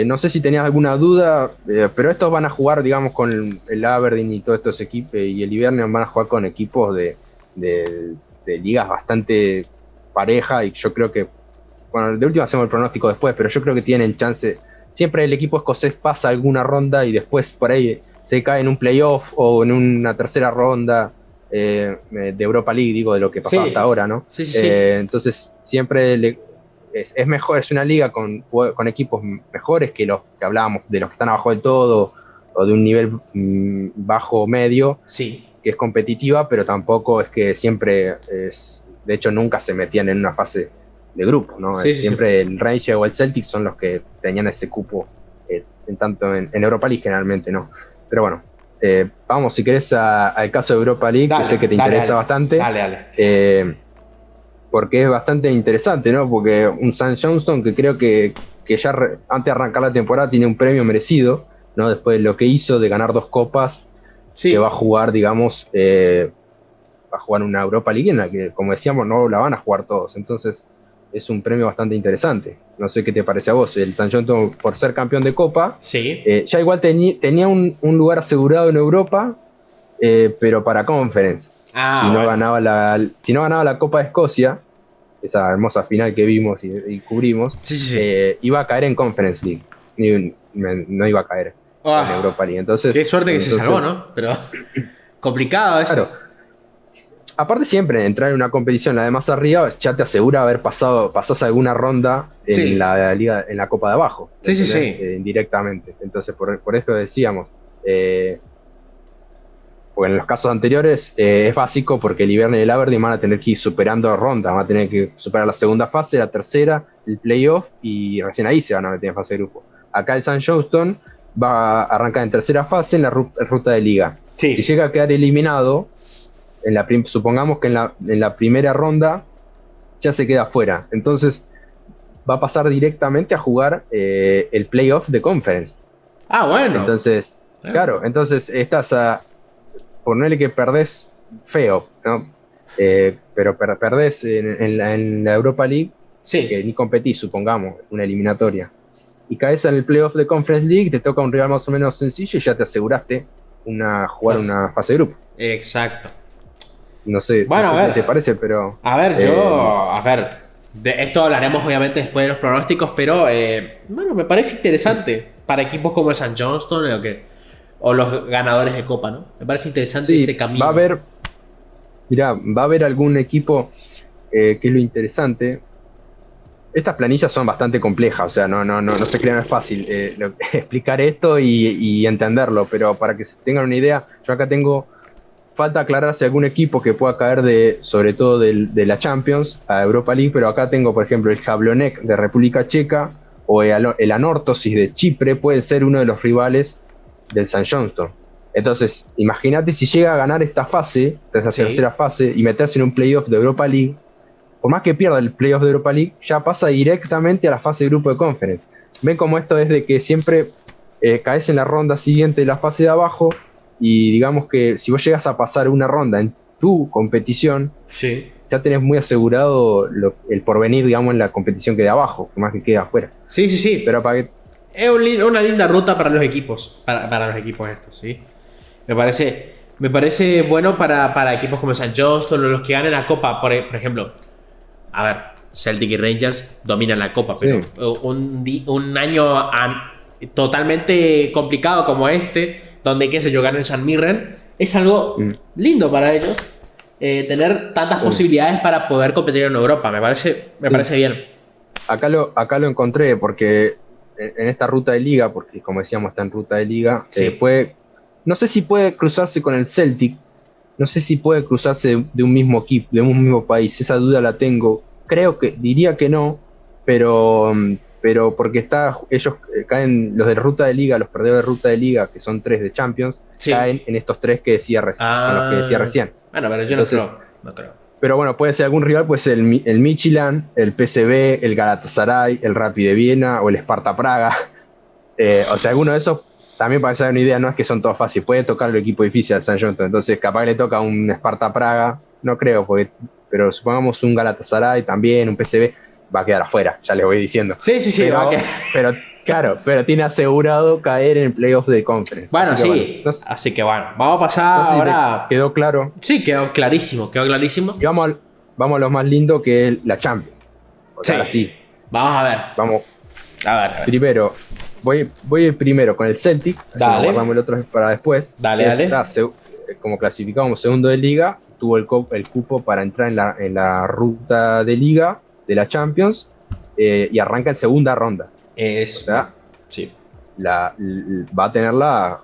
No sé si tenías alguna duda, pero estos van a jugar, digamos, con el Aberdeen y todos estos equipos, y el Hibernian van a jugar con equipos de ligas bastante pareja, y yo creo que, bueno, de última hacemos el pronóstico después, pero yo creo que tienen chance. Siempre el equipo escocés pasa alguna ronda y después por ahí se cae en un playoff o en una tercera ronda de Europa League, digo, de lo que pasaba hasta ahora, ¿no? Sí, sí, sí. Entonces siempre es mejor, es una liga con equipos mejores que los que hablábamos, de los que están abajo del todo o de un nivel bajo o medio, Sí. que es competitiva, pero tampoco es que siempre de hecho nunca se metían en una fase de grupo, ¿no? Sí, sí, siempre el Rangers o el Celtic son los que tenían ese cupo, tanto en Europa League generalmente, ¿no? Pero bueno, vamos, si querés al caso de Europa League, Dale, que sé que te interesa bastante. Dale. Porque es bastante interesante, ¿no? Porque un St. Johnstone que creo que ya antes de arrancar la temporada tiene un premio merecido, ¿no? Después de lo que hizo de ganar 2 copas, Sí. que va a jugar, digamos, va a jugar una Europa League en la que, como decíamos, no la van a jugar todos. Entonces es un premio bastante interesante. No sé qué te parece a vos. El St. Johnstone, por ser campeón de Copa, Sí. ya igual tenía un lugar asegurado en Europa, pero para Conference. Si no ganaba la Copa de Escocia, esa hermosa final que vimos y cubrimos, iba a caer en Conference League. No iba a caer en Europa League. Entonces, qué suerte que se salvó, ¿no? Pero complicado eso. Claro. Aparte siempre entrar en una competición la de más arriba ya te asegura haber pasás alguna ronda en la liga, en la Copa de abajo. Sí. Indirectamente. Entonces por eso decíamos, porque en los casos anteriores es básico porque el Hibernian y el Aberdeen van a tener que ir superando rondas, van a tener que superar la segunda fase, la tercera, el playoff y recién ahí se van a meter en fase de grupo. Acá el St. Johnstone va a arrancar en tercera fase en la ruta de liga. Sí. Si llega a quedar eliminado, supongamos que en la primera ronda ya se queda fuera, entonces va a pasar directamente a jugar el playoff de Conference. Bueno. Entonces, claro, entonces estás a ponerle que perdés feo, ¿no? Pero perdés en la Europa League, Sí, que ni competís, supongamos, una eliminatoria. Y caes en el playoff de Conference League, te toca un rival más o menos sencillo y ya te aseguraste jugar pues, una fase de grupo. exacto. No sé, no Bueno, sé qué te parece, pero a ver, de esto hablaremos obviamente después de los pronósticos, pero bueno, me parece interesante para equipos como el St. Johnston o los ganadores de Copa, ¿no? Me parece interesante ese sí, camino. va a haber algún equipo que es lo interesante. Estas planillas son bastante complejas, o sea, no se crean, es fácil explicar esto y entenderlo, pero para que se tengan una idea, yo acá falta aclarar si algún equipo que pueda caer sobre todo de la Champions a Europa League, pero acá tengo, por ejemplo, el Jablonec de República Checa o el Anorthosis de Chipre, puede ser uno de los rivales del St. Johnston. Entonces, imagínate si llega a ganar esta Sí. tercera fase, y meterse en un playoff de Europa League. Por más que pierda el playoff de Europa League, ya pasa directamente a la fase de grupo de Conference. Ven como esto es de que siempre caes en la ronda siguiente de la fase de abajo, y digamos que si vos llegas a pasar una ronda en tu competición, Sí. ya tenés muy asegurado el porvenir, digamos, en la competición que de abajo, por más que quede afuera. Sí, sí, sí. Pero para que... Es una linda ruta para los equipos, para los equipos estos, ¿sí? Me parece bueno para equipos como St. Johnston o los que ganen la Copa, por ejemplo. A ver, Celtic y Rangers dominan la Copa, Sí. pero un año totalmente complicado como este, donde, qué sé yo, gana el San Mirren, es algo lindo para ellos. Tener tantas Sí. posibilidades para poder competir en Europa, me parece bien. Acá lo encontré porque en esta ruta de liga, porque como decíamos está en ruta de liga, Sí. no sé si puede cruzarse con el Celtic, no sé si puede cruzarse de un mismo equipo, de un mismo país, esa duda la tengo. Diría que no, pero porque ellos caen, los de ruta de liga, los perdedores de ruta de liga, que son 3 de Champions, Sí. caen en estos 3 que decía con los que decía recién. Bueno, pero yo Entonces, no creo. pero bueno, puede ser algún rival, puede ser el Midtjylland, el PSV, el Galatasaray, el Rapid de Viena o el Sparta Praga. O sea, alguno de esos, también para que se hagan una idea, no es que son todos fáciles, puede tocar el equipo difícil al St. Johnston, entonces capaz que le toca un Sparta Praga, no creo, pero supongamos un Galatasaray también, un PSV, va a quedar afuera, ya les voy diciendo. Sí, pero, va a quedar. pero tiene asegurado caer en el playoff de Conference. Bueno, así que, sí. Así que bueno, vamos a pasar no sé si ahora. quedó claro. Sí, quedó clarísimo. Y vamos a lo más lindo, que es la Champions. Sí. Ahora sí. Vamos a ver. Vamos. A ver. Primero, voy primero con el Celtic. Dale. Así el otro para después. Dale. Como clasificamos segundo de liga, tuvo el cupo para entrar en la ruta de liga de la Champions, y arranca en segunda ronda. O sea, sí. va a tenerla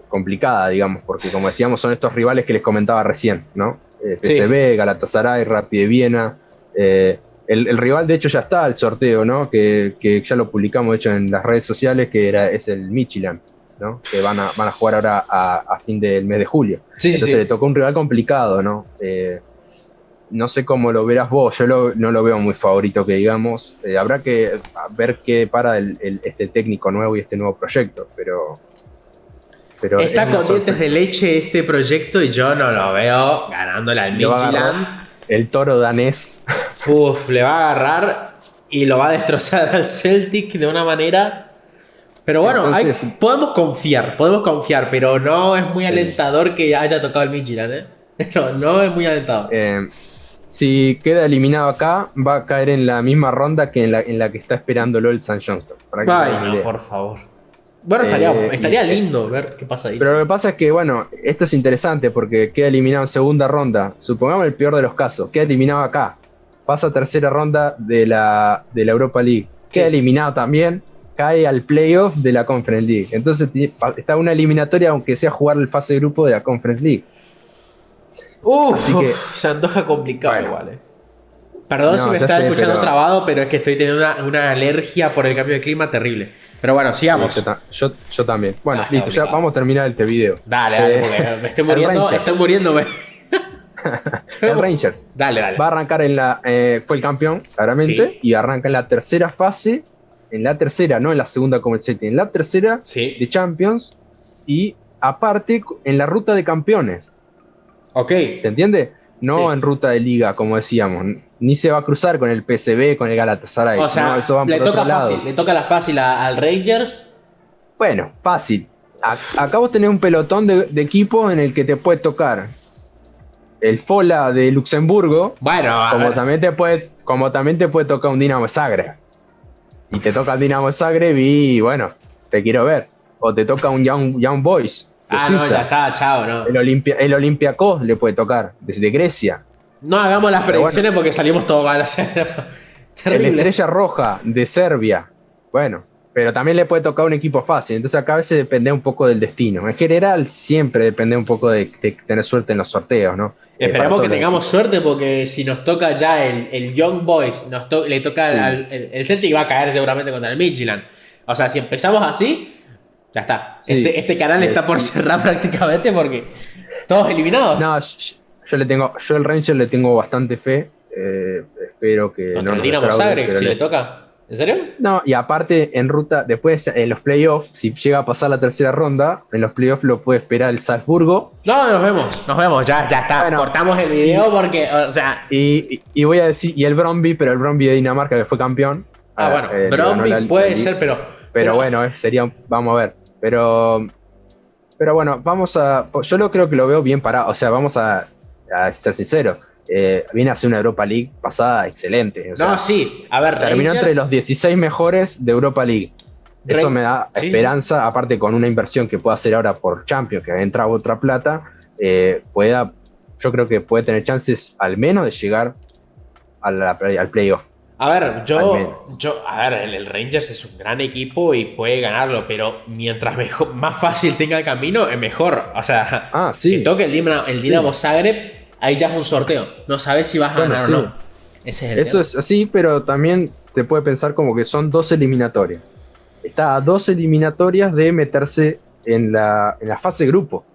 complicada, digamos, porque como decíamos, son estos rivales que les comentaba recién, ¿no? PSV, sí. Galatasaray, Rapid de Viena. El rival, de hecho, ya está el sorteo, ¿no? Que ya lo publicamos, de hecho, en las redes sociales, es el Midtjylland, ¿no? Que van a jugar ahora a fin del mes de julio. Sí, entonces sí. le tocó un rival complicado, ¿no? No sé cómo lo verás vos, yo no lo veo muy favorito, que digamos. Habrá que ver qué para este técnico nuevo y este nuevo proyecto, pero está con dientes de leche este proyecto y yo no lo veo ganándole al Midtjylland. El toro danés. Uf, le va a agarrar y lo va a destrozar al Celtic de una manera. Pero bueno, entonces, podemos confiar, pero no es muy alentador que haya tocado el Midtjylland, ¿eh? No es muy alentador. Si queda eliminado acá, va a caer en la misma ronda que en la que está esperándolo el St. Johnston. Ay, no, por favor. Bueno, estaría lindo ver qué pasa ahí. Pero lo que pasa es que, bueno, esto es interesante porque queda eliminado en segunda ronda. Supongamos el peor de los casos, queda eliminado acá. Pasa a tercera ronda de la Europa League. Queda eliminado también, cae al playoff de la Conference League. Entonces está una eliminatoria, aunque sea jugar el fase de grupo de la Conference League. Así que se antoja complicado igual, Perdón si me está escuchando trabado, pero es que estoy teniendo una alergia por el cambio de clima terrible. Pero bueno, sigamos. Sí, yo también. Bueno, listo, complicado. Ya vamos a terminar este video. Dale, porque me estoy muriendo. Estoy muriéndome. El Rangers. Dale. Va a arrancar fue el campeón, claramente, sí. Y arranca en la tercera fase. En la tercera, no en la segunda como el Celtic, en la tercera de Champions. Y aparte, en la ruta de campeones. Ok. ¿Se entiende? No Sí. en ruta de liga, como decíamos. Ni se va a cruzar con el PSV, con el Galatasaray. O sea, No, eso van le por toca otro fácil, lado. le toca la fácil al Rangers. Bueno, fácil. Acá vos tenés un pelotón de equipos en el que te puede tocar el Fola de Luxemburgo, Bueno, a ver. como también te puede tocar un Dinamo Zagreb. Y te toca el Dinamo Zagreb y bueno, te quiero ver. O te toca un Young Boys de Ah, no, ya Suiza. está, chao, no. El Olympiacos le puede tocar, desde Grecia. No hagamos las Pero bueno, predicciones porque salimos todo mal. O sea, el terrible. Estrella Roja de Serbia. Bueno, pero también le puede tocar un equipo fácil. Entonces acá a veces depende un poco del destino. En general siempre depende un poco de tener suerte en los sorteos, ¿no? Para Esperemos que todos los tengamos equipos. suerte porque si nos toca ya el Young Boys, le toca Sí, el Celtic va a caer seguramente contra el Midtjylland. O sea, si empezamos así, ya está. sí. Este canal Y está por cerrar prácticamente porque todos eliminados. no, yo al Ranger le tengo bastante fe. Espero que no Contra el nos Dinamo defraude, Zagreb, pero si le toca. ¿En serio? no, y aparte en ruta, después en los playoffs, si llega a pasar la tercera ronda, en los playoffs lo puede esperar el Salzburgo. No, nos vemos, ya está. Bueno, Cortamos el y, video porque, o sea. y voy a decir, y el Brøndby, pero el Brøndby de Dinamarca que fue campeón. Ah, bueno, Le ganó Brøndby la puede liga. ser, Pero bueno, sería, vamos a ver. Pero bueno, yo creo que lo veo bien parado. O sea, vamos a ser sinceros. Viene a ser una Europa League pasada excelente. O sea, No, sí. A ver, terminó entre los 16 mejores de Europa League. Eso me da Sí, sí. esperanza, aparte con una inversión que pueda hacer ahora por Champions, que ha entrado otra plata, yo creo que puede tener chances al menos de llegar al playoff. A ver, Al el Rangers es un gran equipo y puede ganarlo, pero mientras más fácil tenga el camino, es mejor. O sea, sí. que toque el Dinamo Zagreb, ahí ya es un sorteo. No sabes si vas a ganar sí. o no. Ese es el Eso tema. es así, pero también te puede pensar como que son dos eliminatorias. Está a dos eliminatorias de meterse en la fase de grupo.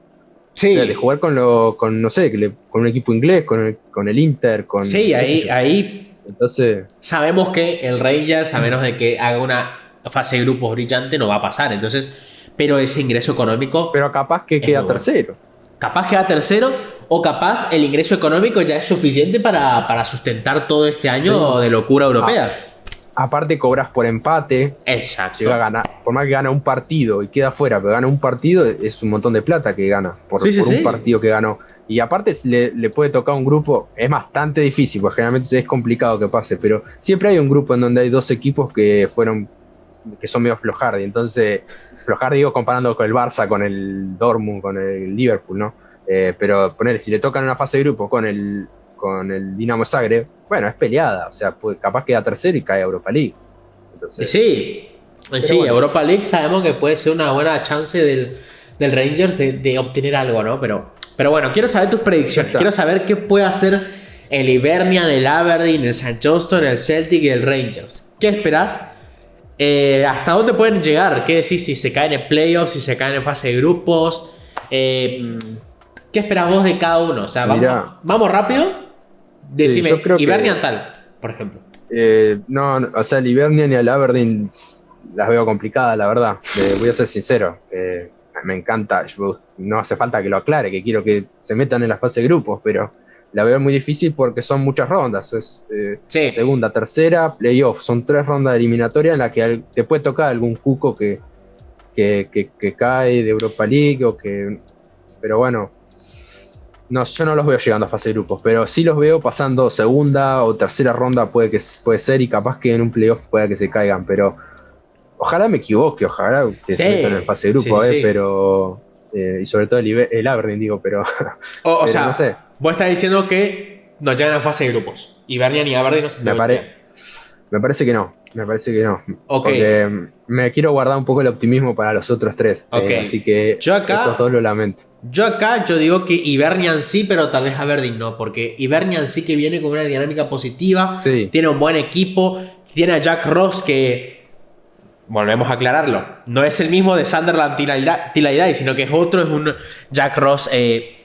Sí. O sea, de jugar con no sé, con un equipo inglés, con el Inter, con... Sí, ahí Entonces, sabemos que el Rangers, a menos de que haga una fase de grupos brillante, no va a pasar. Entonces, pero ese ingreso económico. pero capaz que queda tercero. Capaz queda tercero, o capaz el ingreso económico ya es suficiente para sustentar todo este año de locura europea. Aparte cobras por empate. Exacto. Llega a ganar, por más que gana un partido y queda fuera, pero gana un partido, es un montón de plata que gana por un partido que ganó. Y aparte le puede tocar un grupo, es bastante difícil, porque generalmente es complicado que pase, pero siempre hay un grupo en donde hay dos equipos que son medio flojardi. Entonces, flojardi digo comparando con el Barça, con el Dortmund, con el Liverpool, ¿no? Pero poner, si le tocan una fase de grupo con el Dinamo Zagreb, bueno, es peleada, o sea, capaz queda tercero y cae a Europa League. Entonces, sí, bueno. Europa League sabemos que puede ser una buena chance del Rangers de obtener algo, ¿no? Pero bueno, quiero saber tus predicciones. Quiero saber qué puede hacer el Hibernian, el Aberdeen, el St. Johnstone, el Celtic y el Rangers. ¿Qué esperás? ¿Hasta dónde pueden llegar? ¿Qué decís si se caen en playoffs, si se caen en fase de grupos? ¿Qué esperás vos de cada uno? O sea, vamos rápido. Decime, yo creo Hibernian tal, por ejemplo. No, o sea, el Hibernian y el Aberdeen las veo complicadas, la verdad. Voy a ser sincero. Me encanta. No hace falta que lo aclare, que quiero que se metan en la fase de grupos, pero la veo muy difícil porque son muchas rondas. Es segunda, tercera, playoff. Son 3 rondas de eliminatoria en las que te puede tocar algún cuco que cae de Europa League pero bueno. No, yo no los veo llegando a fase de grupos, pero sí los veo pasando segunda o tercera ronda, puede ser, y capaz que en un playoff pueda que se caigan, pero ojalá me equivoque, ojalá que se metan en fase de grupos, pero y sobre todo el Aberdeen, digo, pero o sea, no sé. Vos estás diciendo que no llegan a fase de grupos. Hibernian y Aberdeen no se me parece que no. Okay. Porque me quiero guardar un poco el optimismo para los otros 3. Así que estos dos lo lamento. Yo digo que Hibernian sí, pero tal vez Aberdeen no. Porque Hibernian sí que viene con una dinámica positiva. Sí. Tiene un buen equipo. Tiene a Jack Ross que... Volvemos a aclararlo. No es el mismo de Sunderland Tilaidai, sino que es otro. Es un Jack Ross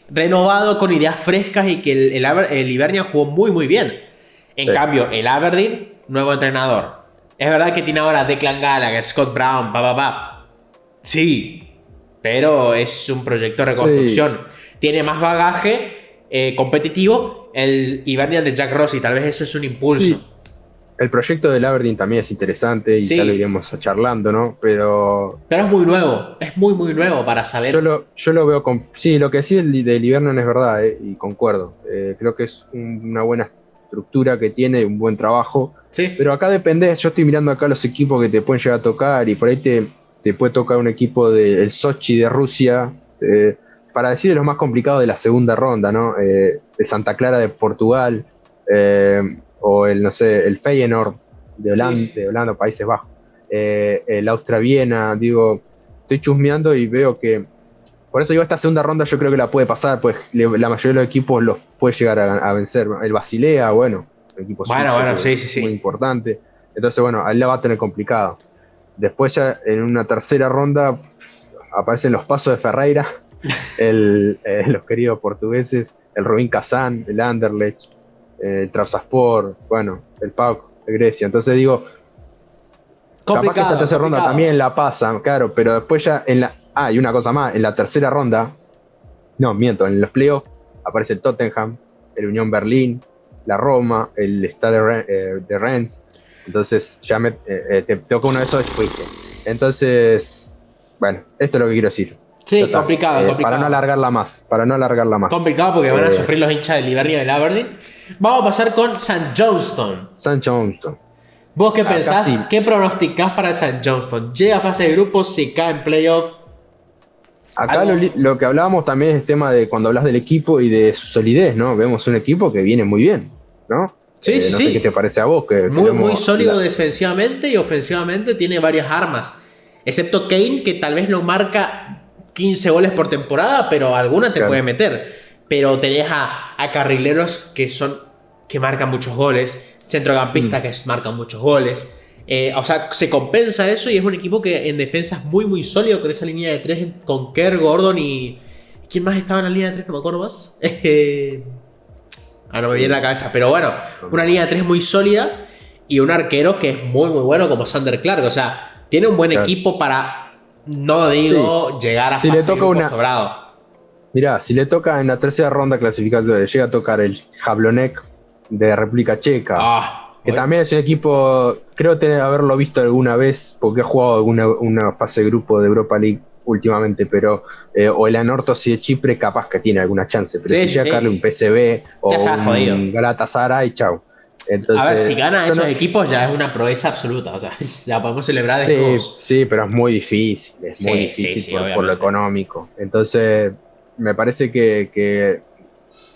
renovado con ideas frescas y que el Hibernian jugó muy muy bien. En cambio, el Aberdeen, nuevo entrenador. Es verdad que tiene ahora Declan Gallagher, Scott Brown, Sí, pero es un proyecto de reconstrucción. Tiene más bagaje, competitivo, el Hibernian de Jack Rossi. Tal vez eso es un impulso. Sí. El proyecto del Aberdeen también es interesante y Sí. ya lo iremos charlando, ¿no? Pero es muy nuevo, es muy muy nuevo para saber. yo lo veo con... Sí, lo que sí del Hibernian es verdad, y concuerdo. Creo que es una buena estructura que tiene, un buen trabajo. Sí. Pero acá depende, yo estoy mirando acá los equipos que te pueden llegar a tocar y por ahí te puede tocar un equipo del Sochi de Rusia, para decir los más complicados de la segunda ronda, ¿no? El Santa Clara de Portugal, o el, no sé, el Feyenoord de Holanda, Países Bajos, el Austria Viena, digo, estoy chusmeando y veo que, por eso digo, esta segunda ronda yo creo que la puede pasar, pues la mayoría de los equipos los puede llegar a vencer. El Basilea, bueno, un equipo suizo sí. muy importante, entonces bueno, ahí la va a tener complicado. Después ya en una tercera ronda aparecen los Pasos de Ferreira, los queridos portugueses, el Rubin Kazan, el Anderlecht, el Trabzonspor, bueno, el PAOK de Grecia. Entonces digo, capaz que esta tercera ronda también la pasan, claro, pero después ya en la... Ah, y una cosa más, en la tercera ronda, no, miento, en los playoffs aparece el Tottenham, el Unión Berlín, la Roma, el Stade de Rennes. Entonces ya te toca uno de esos y fuiste. Entonces, bueno, esto es lo que quiero decir. Sí, complicado. Para no alargarla más. Complicado porque van a sufrir los hinchas del Hibernian y del Aberdeen. Vamos a pasar con St. Johnstone. St. Johnstone. ¿Vos qué pensás? Sí. ¿Qué pronosticás para St. Johnstone? ¿Llega a fase de grupos? ¿Se cae en playoff? Acá lo que hablábamos también es el tema de cuando hablas del equipo y de su solidez, ¿no? Vemos un equipo que viene muy bien, ¿no? Sí, no sé qué te parece a vos. Que muy sólido defensivamente y ofensivamente, tiene varias armas. Excepto Kane, que tal vez no marca 15 goles por temporada, pero alguna te puede meter. Pero tenés a carrileros que marcan muchos goles, centrocampistas que marcan muchos goles. O sea, se compensa eso y es un equipo que en defensa es muy muy sólido con esa línea de 3 con Kerr, Gordon y... ¿Quién más estaba en la línea de 3? No me acuerdo más. No me viene a la cabeza. Pero bueno, una línea de 3 muy sólida y un arquero que es muy muy bueno como Sander Clark. O sea, tiene un buen equipo para, no digo, llegar a fase de grupo sobrado. Mirá, si le toca en la tercera ronda clasificatoria, llega a tocar el Jablonec de República Checa, que también es un equipo, creo haberlo visto alguna vez, porque he jugado una fase de grupo de Europa League últimamente, pero o el Anorthosis de Chipre capaz que tiene alguna chance, pero si llega a caerle un PSV o un Galatasaray, chau. Entonces, a ver, si gana esos equipos ya es una proeza absoluta, o sea, ya podemos celebrar después. Sí, pero es muy difícil, por lo económico. Entonces, me parece que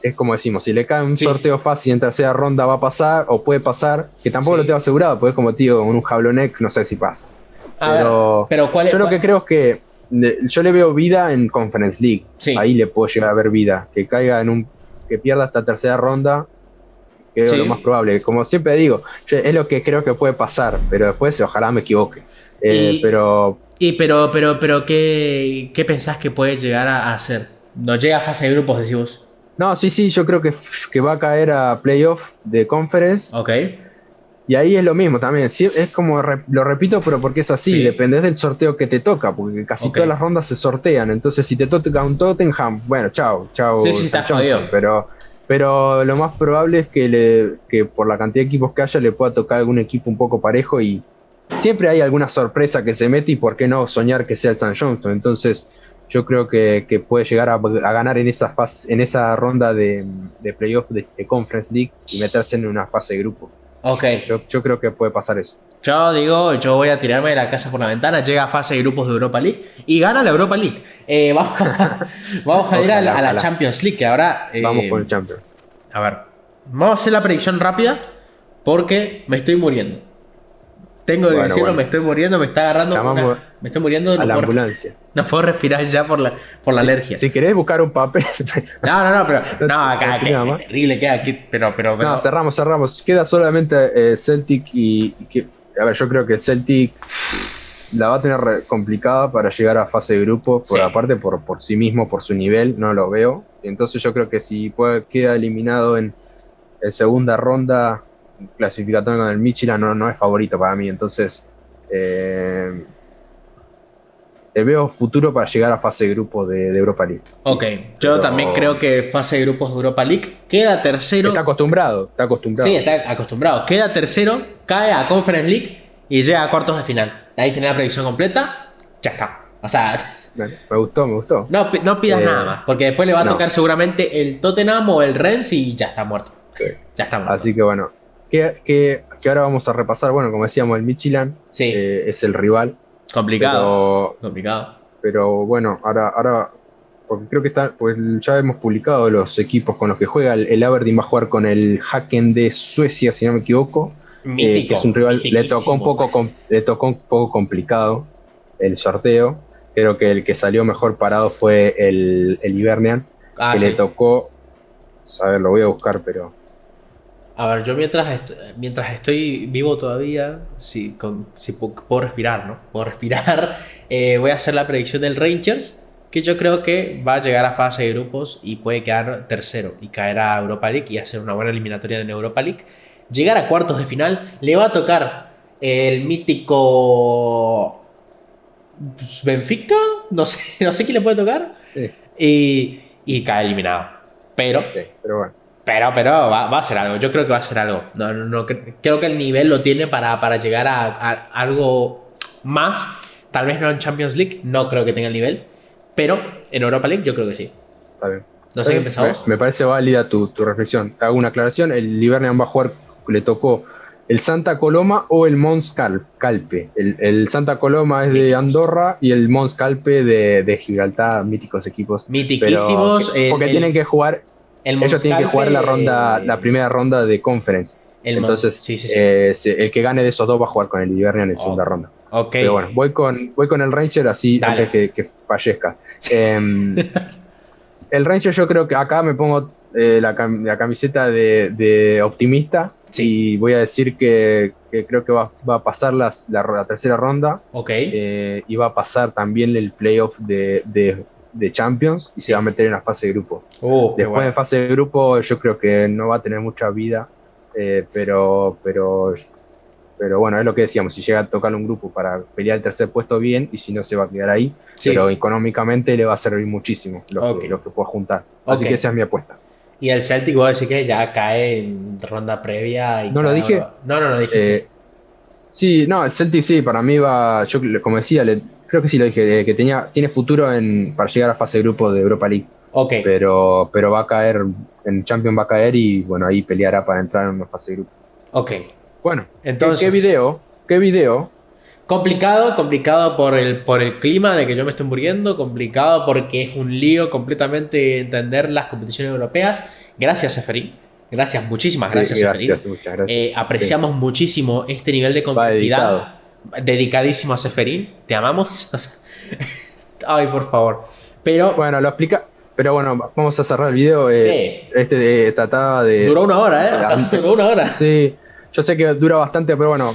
es como decimos, si le cae un sorteo fácil en tercera ronda va a pasar, o puede pasar, que tampoco lo tengo asegurado, porque es como tío, un Jablonec, no sé si pasa. Pero yo lo que creo es que yo le veo vida en Conference League. Ahí le puedo llegar a ver vida. Que caiga que pierda esta tercera ronda, que es lo más probable. Como siempre digo, es lo que creo que puede pasar, pero después ojalá me equivoque. Pero ¿qué pensás que puede llegar a hacer? ¿No llega a fase de grupos, decís vos? No, sí, yo creo que va a caer a playoff de Conference. Ok. Y ahí es lo mismo también. Es como, lo repito, pero porque es así. Depende del sorteo que te toca, porque casi todas las rondas se sortean. Entonces, si te toca un Tottenham, bueno, chao. Sí, está jodido. Pero lo más probable es que por la cantidad de equipos que haya le pueda tocar algún equipo un poco parejo y siempre hay alguna sorpresa que se mete y por qué no soñar que sea el St. Johnstone. Entonces yo creo que puede llegar a ganar en esa ronda de playoff de Conference League y meterse en una fase de grupo. Ok. Yo creo que puede pasar eso. Yo voy a tirarme de la casa por la ventana, llega a fase de grupos de Europa League y gana la Europa League. Vamos a ir a la Champions League, que ahora... vamos con el Champions. A ver, vamos a hacer la predicción rápida porque me estoy muriendo. Tengo que decirlo, me estoy muriendo, me está agarrando... me estoy muriendo a la ambulancia. No puedo respirar ya por la alergia. Si querés buscar un papel... pero... No, acá, terrible queda aquí, pero... No, cerramos. Queda solamente Celtic a ver, yo creo que el Celtic la va a tener complicada para llegar a fase de grupo, aparte por sí mismo, por su nivel, no lo veo. Entonces yo creo que si queda eliminado en segunda ronda clasificatoria con el Midtjylland no es favorito para mí. Entonces veo futuro para llegar a fase de grupo de Europa League. Ok, yo también creo que fase de grupos de Europa League queda tercero. Está acostumbrado. Sí, está acostumbrado. Queda tercero, cae a Conference League y llega a cuartos de final. Ahí tenés la predicción completa, ya está. O sea, Bueno, me gustó. no pidas nada más, porque después le va a tocar seguramente el Tottenham o el Rennes y ya está muerto. Sí. Ya está muerto. Así que bueno, que ahora vamos a repasar. Bueno, como decíamos, el Midtjylland es el rival. Complicado. Pero bueno, ahora porque creo que pues ya hemos publicado los equipos con los que juega. El Aberdeen va a jugar con el Häcken de Suecia, si no me equivoco. Mítico, que es un rival, le tocó un poco complicado el sorteo. Creo que el que salió mejor parado fue el Hibernian, que le tocó. A ver, lo voy a buscar, pero. A ver, yo mientras estoy vivo todavía, si puedo respirar, ¿no? Puedo respirar. Voy a hacer la predicción del Rangers, que yo creo que va a llegar a fase de grupos y puede quedar tercero y caer a Europa League y hacer una buena eliminatoria en Europa League. Llegar a cuartos de final, le va a tocar el mítico Benfica, no sé quién le puede tocar. Sí. Y cae eliminado. Pero bueno. Pero va a ser algo. Yo creo que va a ser algo. No, creo que el nivel lo tiene para llegar a algo más. Tal vez no en Champions League, no creo que tenga el nivel. Pero en Europa League yo creo que sí. Está bien. No sé qué empezamos. Me parece válida tu reflexión. Hago una aclaración. El Hibernian va a jugar, le tocó el Santa Coloma o el Mons Calpe. El Santa Coloma es de Andorra y el Mons Calpe de Gibraltar. Míticos equipos. Mitiquísimos. Porque tienen que jugar. Ellos tienen que jugar la primera ronda de Conference. Entonces, sí. El que gane de esos dos va a jugar con el Hibernian en segunda ronda. Okay. Pero bueno, voy con el Ranger así antes que fallezca. El Ranger, yo creo que acá me pongo la camiseta de optimista. Sí. Y voy a decir que creo que va a pasar la tercera ronda. Y va a pasar también el playoff de Champions y se va a meter en la fase de grupo. Después en fase de grupo yo creo que no va a tener mucha vida, pero bueno, es lo que decíamos, si llega a tocar un grupo para pelear el tercer puesto bien, y si no se va a quedar ahí, pero económicamente le va a servir muchísimo lo que pueda juntar. Así que esa es mi apuesta. Y el Celtic, voy a decir que ya cae en ronda previa. ¿No lo dije? No dije. Sí, no, el Celtic sí, para mí va, yo como decía, creo que sí lo dije, que tiene futuro para llegar a fase de grupo de Europa League. Pero va a caer, en Champions va a caer y bueno, ahí peleará para entrar en una fase de grupo. Bueno, entonces, ¿qué video? Complicado por el clima de que yo me estoy muriendo, complicado porque es un lío completamente entender las competiciones europeas. Gracias, Seferín. Muchísimas gracias, Seferín. Muchas gracias. Apreciamos muchísimo este nivel de complejidad. Dedicadísimo a Seferín. Te amamos. Ay, por favor. Pero bueno, lo explica. Pero bueno, vamos a cerrar el video. Trataba de. Duró 1 hora, duró 1 hora. Sí. Yo sé que dura bastante, pero bueno,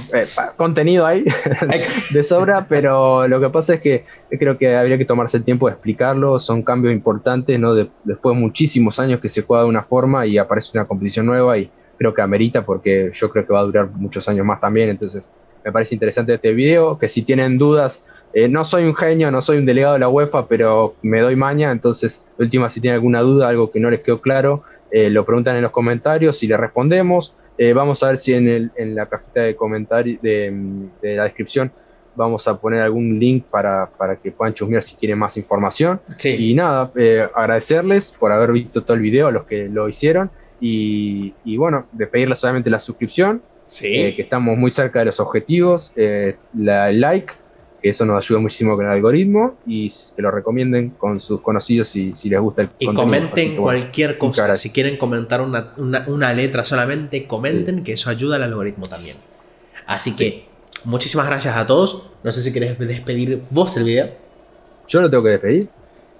contenido ahí de sobra, pero lo que pasa es que creo que habría que tomarse el tiempo de explicarlo. Son cambios importantes, ¿no? Después de muchísimos años que se juega de una forma y aparece una competición nueva, y creo que amerita, porque yo creo que va a durar muchos años más también. Entonces me parece interesante este video, que si tienen dudas, no soy un genio, no soy un delegado de la UEFA, pero me doy maña. Entonces, de última, si tienen alguna duda, algo que no les quedó claro, lo preguntan en los comentarios y le respondemos. Vamos a ver si en la cajita de comentarios de la descripción vamos a poner algún link para que puedan chusmear si quieren más información. Y nada, agradecerles por haber visto todo el video a los que lo hicieron, y bueno, de pedirles solamente la suscripción, que estamos muy cerca de los objetivos, el like, que eso nos ayuda muchísimo con el algoritmo, y que lo recomienden con sus conocidos si les gusta el contenido. Y comenten cualquier cosa. Si quieren comentar una letra solamente, comenten, que eso ayuda al algoritmo también. Así que muchísimas gracias a todos. No sé si querés despedir vos el video. Yo lo tengo que despedir.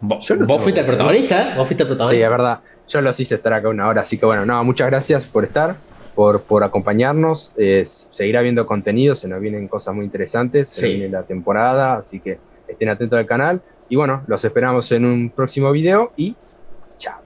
Vos fuiste el protagonista, Vos fuiste el protagonista. Sí, es verdad. Yo los hice estar acá 1 hora, así que bueno, muchas gracias por estar, por acompañarnos. Seguirá viendo contenido, se nos vienen cosas muy interesantes, se viene la temporada, así que estén atentos al canal. Y bueno, los esperamos en un próximo video y chao.